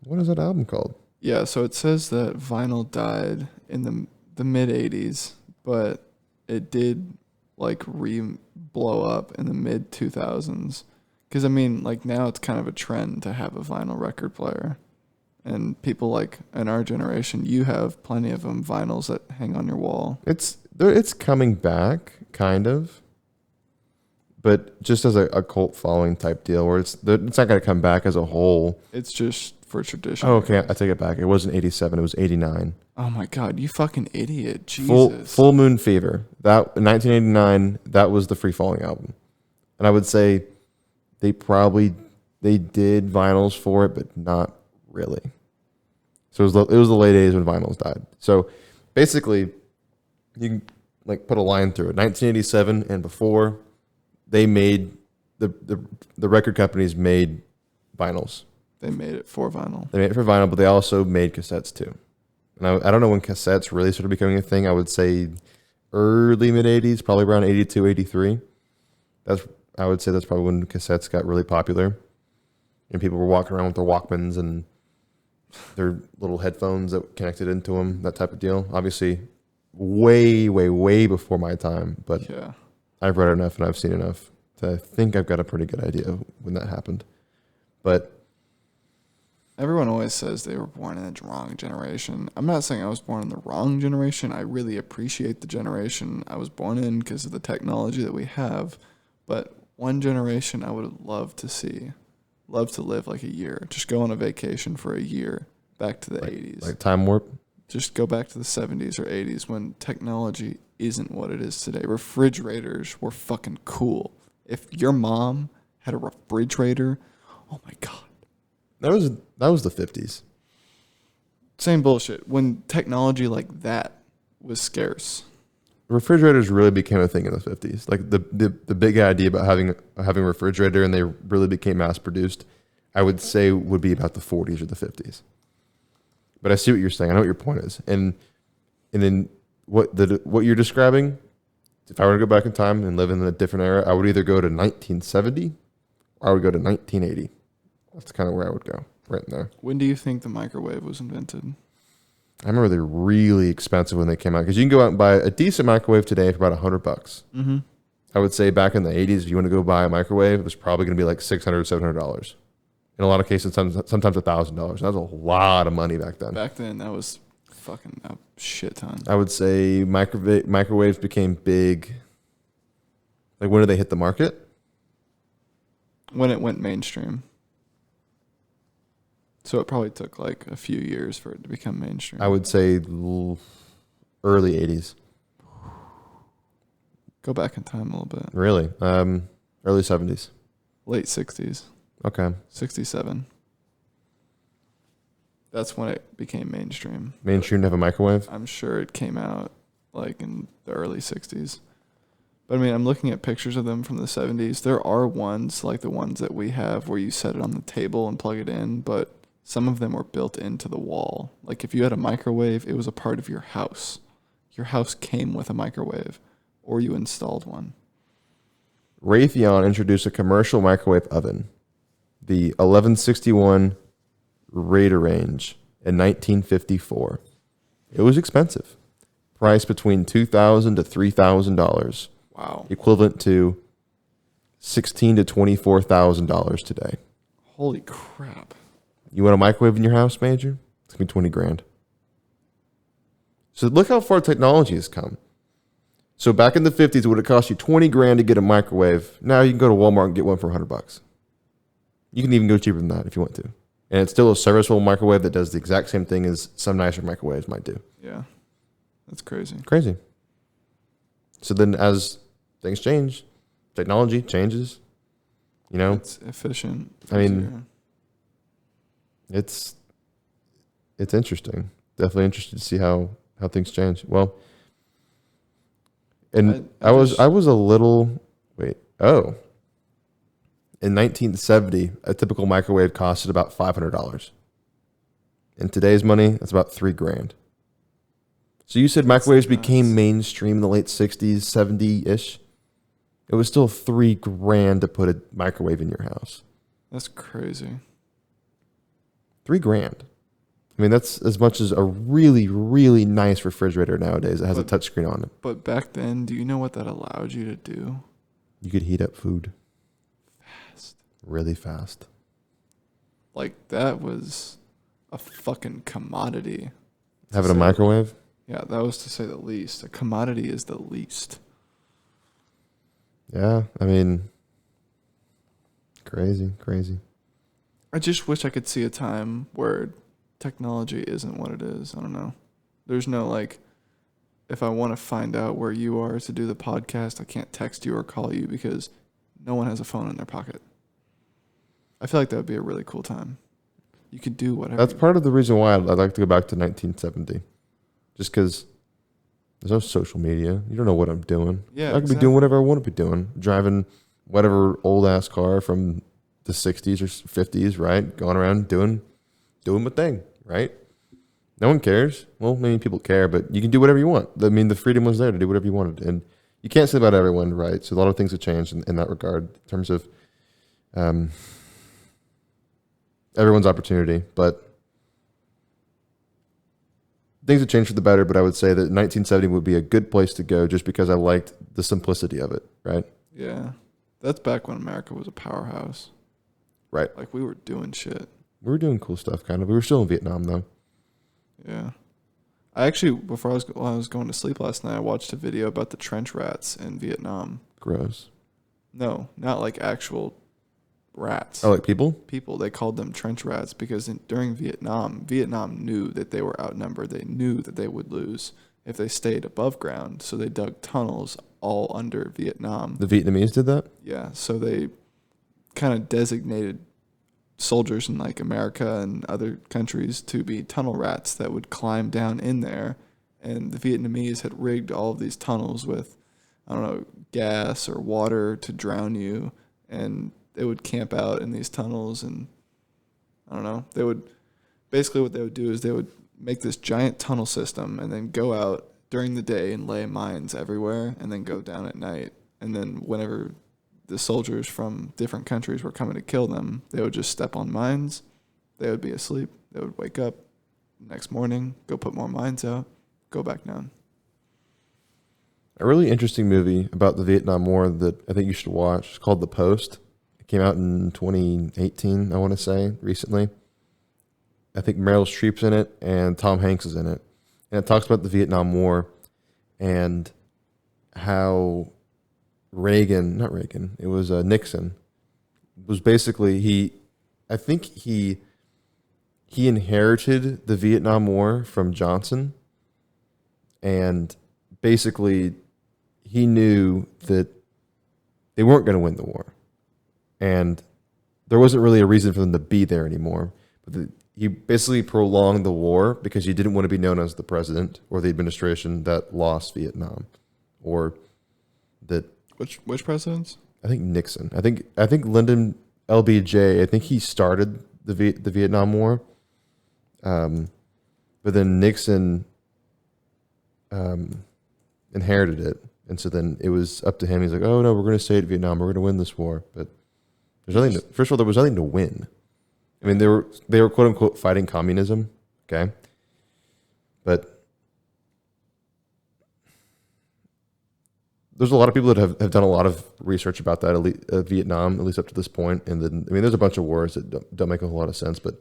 What is that album called? Yeah, so it says that vinyl died in the mid 80s, but it did like blow up in the mid 2000s. Because I mean, like now it's kind of a trend to have a vinyl record player, and people like in our generation, you have plenty of them vinyls that hang on your wall. It's coming back, kind of, but just as a cult following type deal, where it's not going to come back as a whole. It's just for tradition. Oh, okay, I take it back. It wasn't 87. It was 89. Oh my God, you fucking idiot! Jesus. Full Moon Fever. That in 1989. That was the Free Falling album, and I would say they did vinyls for it, but not really. So it was the late 80s when vinyls died. So basically, you can like put a line through it. 1987 and before, they made the record companies made vinyls. They made it for vinyl. They made it for vinyl, but they also made cassettes too. And I don't know when cassettes really started becoming a thing. I would say early mid 80s, probably around 82, 83. I would say that's probably when cassettes got really popular, and people were walking around with their Walkmans and their little headphones that connected into them, that type of deal. Obviously, way, way, way before my time, but yeah. I've read enough and I've seen enough to think I've got a pretty good idea of when that happened. But everyone always says they were born in the wrong generation. I'm not saying I was born in the wrong generation. I really appreciate the generation I was born in because of the technology that we have. But one generation I would love to live like a year. Just go on a vacation for a year back to the 80s. Like time warp? Just go back to the 70s or 80s when technology isn't what it is today. Refrigerators were fucking cool. If your mom had a refrigerator, oh my God. That was the 50s. Same bullshit. When technology like that was scarce. Refrigerators really became a thing in the 50s. Like the big idea about having a refrigerator, and they really became mass produced, I would say would be about the 40s or the 50s. But I see what you're saying. I know what your point is. And then what you're describing, if I were to go back in time and live in a different era, I would either go to 1970 or I would go to 1980. That's kind of where I would go, right in there. When do you think the microwave was invented? I remember they were really expensive when they came out because you can go out and buy a decent microwave today for about $100. Mm-hmm. I would say back in the 80s, if you want to go buy a microwave, it was probably going to be like $600, $700. In a lot of cases, sometimes $1,000. That was a lot of money back then. Back then, that was fucking a shit ton. I would say microwaves became big. Like, when did they hit the market? When it went mainstream. So it probably took like a few years for it to become mainstream. I would say early 80s. Go back in time a little bit. Really? Early 70s. Late 60s. Okay. 67. That's when it became mainstream. Mainstream to have a microwave? I'm sure it came out like in the early 60s. But I mean, I'm looking at pictures of them from the 70s. There are ones like the ones that we have where you set it on the table and plug it in, but some of them were built into the wall. Like if you had a microwave, it was a part of your house. Your house came with a microwave, or you installed one. Raytheon introduced a commercial microwave oven, the 1161 Raider range, in 1954. It was expensive, priced between $2,000 to $3,000. Wow. Equivalent to $16,000 to $24,000 today. Holy crap. You want a microwave in your house, Major? It's going to be $20,000. So look how far technology has come. So back in the 50s, it would have cost you $20,000 to get a microwave. Now you can go to Walmart and get one for $100. You can even go cheaper than that if you want to. And it's still a serviceable microwave that does the exact same thing as some nicer microwaves might do. Yeah. That's crazy. Crazy. So then as things change, technology changes, you know. It's efficient. I mean, it's interesting. Definitely interested to see how things change. Well, and I was a little in 1970, a typical microwave costed about $500. In today's money, that's about $3,000. So you said microwaves became mainstream in the late 60s, 70-ish. It was still $3,000 to put a microwave in your house. That's crazy. $3,000. I mean, that's as much as a really, really nice refrigerator nowadays that has a touchscreen on it. But back then, do you know what that allowed you to do? You could heat up food. Fast. Really fast. Like, that was a fucking commodity. Having a microwave? Yeah, that was to say the least. A commodity is the least. Yeah, I mean, crazy. I just wish I could see a time where technology isn't what it is. I don't know. There's no, like, if I want to find out where you are to do the podcast, I can't text you or call you because no one has a phone in their pocket. I feel like that would be a really cool time. You could do whatever. That's part of the reason why I'd like to go back to 1970. Just because there's no social media. You don't know what I'm doing. Yeah, I could be doing whatever I want to be doing. Driving whatever old-ass car from the 60s or 50s, right? Going around doing my thing, right? No one cares. Well, maybe people care, but you can do whatever you want. I mean, the freedom was there to do whatever you wanted. And you can't say about everyone, right? So a lot of things have changed in that regard in terms of everyone's opportunity. But things have changed for the better, but I would say that 1970 would be a good place to go just because I liked the simplicity of it, right? Yeah. That's back when America was a powerhouse. Right. Like, we were doing shit. We were doing cool stuff, kind of. We were still in Vietnam, though. Yeah. I actually, while I was going to sleep last night, I watched a video about the trench rats in Vietnam. Gross. No, not like actual rats. Oh, like people? People. They called them trench rats because during Vietnam knew that they were outnumbered. They knew that they would lose if they stayed above ground. So they dug tunnels all under Vietnam. The Vietnamese did that? Yeah. So they kind of designated soldiers in like America and other countries to be tunnel rats that would climb down in there. And the Vietnamese had rigged all of these tunnels with, I don't know, gas or water to drown you. And they would camp out in these tunnels, and I don't know. They would basically what they would do is they would make this giant tunnel system and then go out during the day and lay mines everywhere and then go down at night. And then whenever the soldiers from different countries were coming to kill them, they would just step on mines. They would be asleep. They would wake up. next morning, go put more mines out, go back down. A really interesting movie about the Vietnam War that I think you should watch is called The Post. It came out in 2018, I want to say, recently. I think Meryl Streep's in it and Tom Hanks is in it. And it talks about the Vietnam War and how it was Nixon, was basically, I think he inherited the Vietnam War from Johnson, and basically he knew that they weren't going to win the war, and there wasn't really a reason for them to be there anymore. But he basically prolonged the war because he didn't want to be known as the president or the administration that lost Vietnam, or that. Which presidents? I think Nixon. I think Lyndon LBJ. I think he started the Vietnam War. But then Nixon inherited it, and so then it was up to him. He's like, "Oh no, we're going to stay at Vietnam. We're going to win this war." But there's nothing. First of all, there was nothing to win. I mean, they were quote unquote fighting communism. Okay, but there's a lot of people that have done a lot of research about that Vietnam, at least up to this point. And then, I mean, there's a bunch of wars that don't make a whole lot of sense, but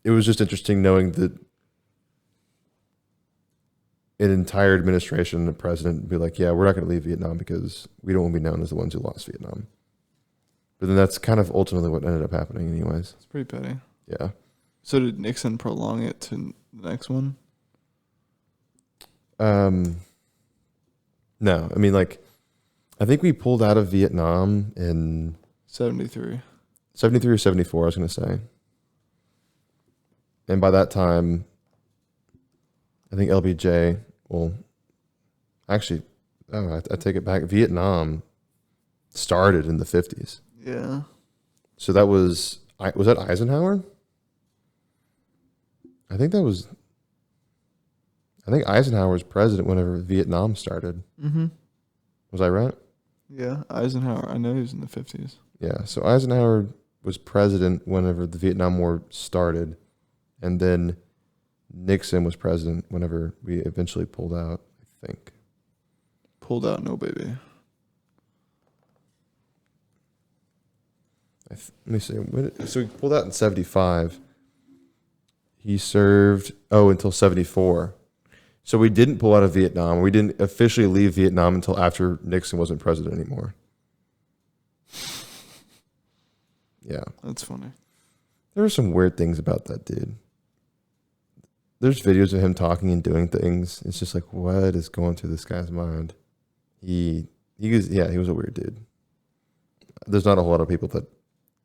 it was just interesting knowing that an entire administration and a president would be like, yeah, we're not going to leave Vietnam because we don't want to be known as the ones who lost Vietnam. But then that's kind of ultimately what ended up happening anyways. It's pretty petty. Yeah. So did Nixon prolong it to the next one? No, I mean, like, I think we pulled out of Vietnam in 73. 73 or 74, I was going to say. And by that time, I think LBJ, well, actually, I take it back. Vietnam started in the 50s. Yeah. So that was that Eisenhower? I think Eisenhower was president whenever Vietnam started. Mm-hmm. Was I right? Yeah, Eisenhower. I know he was in the 50s. Yeah, so Eisenhower was president whenever the Vietnam War started, and then Nixon was president whenever we eventually pulled out, I think. Pulled out, no baby. Let me see. So he pulled out in 75. He served, until 74. So we didn't pull out of Vietnam. We didn't officially leave Vietnam until after Nixon wasn't president anymore. Yeah. That's funny. There were some weird things about that dude. There's videos of him talking and doing things. It's just like, what is going through this guy's mind? He was a weird dude. There's not a whole lot of people that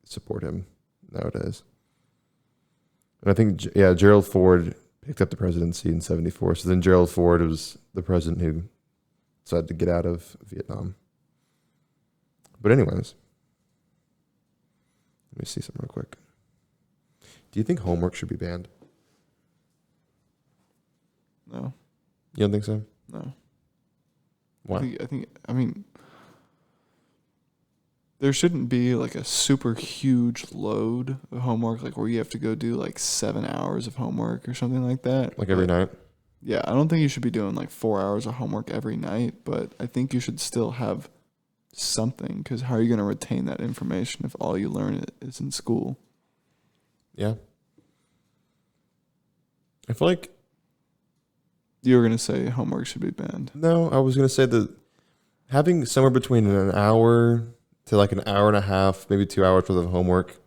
support him nowadays. And I think, Gerald Ford picked up the presidency in 74. So then Gerald Ford was the president who decided to get out of Vietnam. But anyways, let me see something real quick. Do you think homework should be banned? No. You don't think so? No. Why? I mean, there shouldn't be like a super huge load of homework, like where you have to go do like 7 hours of homework or something like that. Like every night? Yeah, I don't think you should be doing like 4 hours of homework every night, but I think you should still have something, because how are you going to retain that information if all you learn is in school? Yeah. I feel like... You were going to say homework should be banned. No, I was going to say that having somewhere between an hour to like an hour and a half, maybe 2 hours worth of homework,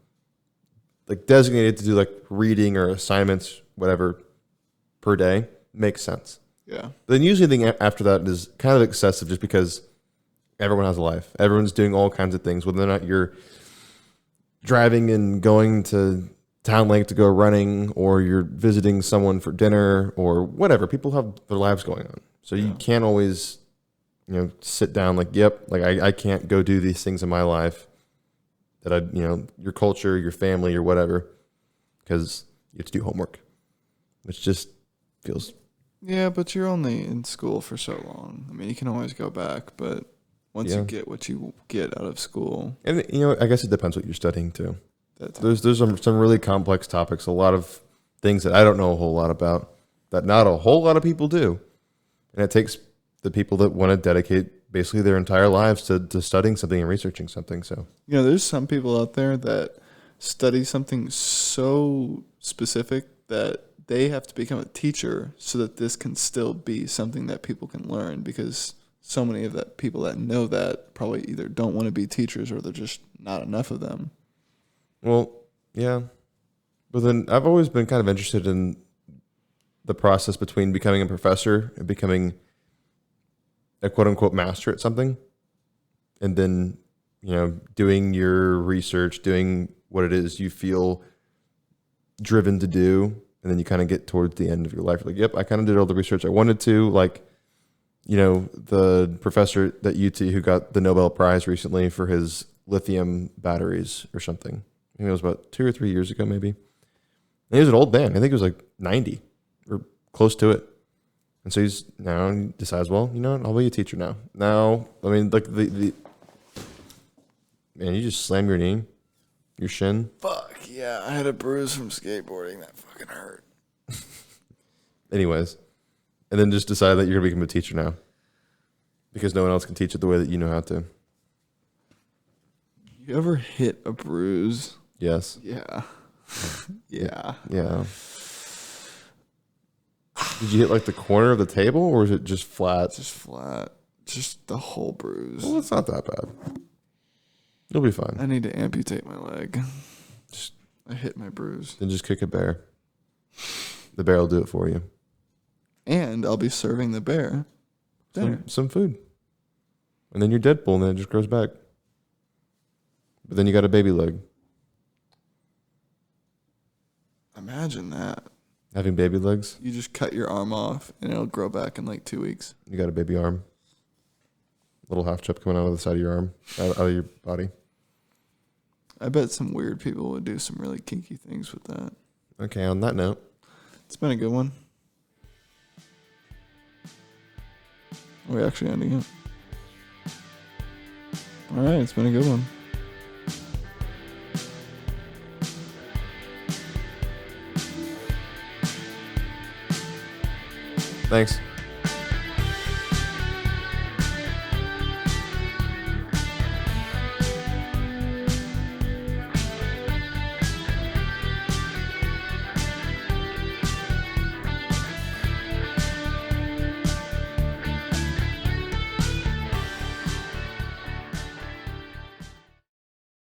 like designated to do like reading or assignments, whatever, per day, makes sense. Yeah. But then usually the thing after that is kind of excessive just because everyone has a life. Everyone's doing all kinds of things, whether or not you're driving and going to Town Lake to go running, or you're visiting someone for dinner, or whatever. People have their lives going on. So you can't always, sit down like, I can't go do these things in my life that your culture, your family, or whatever, because you have to do homework, which just feels... Yeah, but you're only in school for so long. I mean, you can always go back, but once you get what you get out of school... And, I guess it depends what you're studying, too. That's There's some really complex topics. A lot of things that I don't know a whole lot about, that not a whole lot of people do. And it takes the people that want to dedicate basically their entire lives to studying something and researching something. So, There's some people out there that study something so specific that they have to become a teacher so that this can still be something that people can learn, because so many of that people that know that probably either don't want to be teachers or they're just not enough of them. well, yeah. But then I've always been kind of interested in the process between becoming a professor and becoming a quote unquote master at something. And then, doing your research, doing what it is you feel driven to do. And then you kind of get towards the end of your life. Like, yep, I kind of did all the research I wanted to. Like, the professor at UT who got the Nobel Prize recently for his lithium batteries or something. I think it was about 2 or 3 years ago, maybe. And he was an old man. I think he was like 90 or close to it. And so he decides, well, you know what? I'll be a teacher now. Now, I mean, like man, you just slam your knee, your shin. Fuck, yeah. I had a bruise from skateboarding. That fucking hurt. Anyways. And then just decide that you're going to become a teacher now. Because no one else can teach it the way that you know how to. You ever hit a bruise? Yes. Yeah. Yeah. Yeah. Did you hit like the corner of the table, or is it just flat? Just flat. Just the whole bruise. Well, it's not that bad. You'll be fine. I need to amputate my leg. I hit my bruise. Then just kick a bear. The bear will do it for you. And I'll be serving the bear dinner. Some food. And then you're Deadpool, and then it just grows back. But then you got a baby leg. Imagine that. Having baby legs. You just cut your arm off, and it'll grow back in like 2 weeks. You got a baby arm. Little half chip coming out of the side of your arm, out of your body. I bet some weird people would do some really kinky things with that. Okay, on that note. It's been a good one. Are we actually ending it? All right, it's been a good one. Thanks.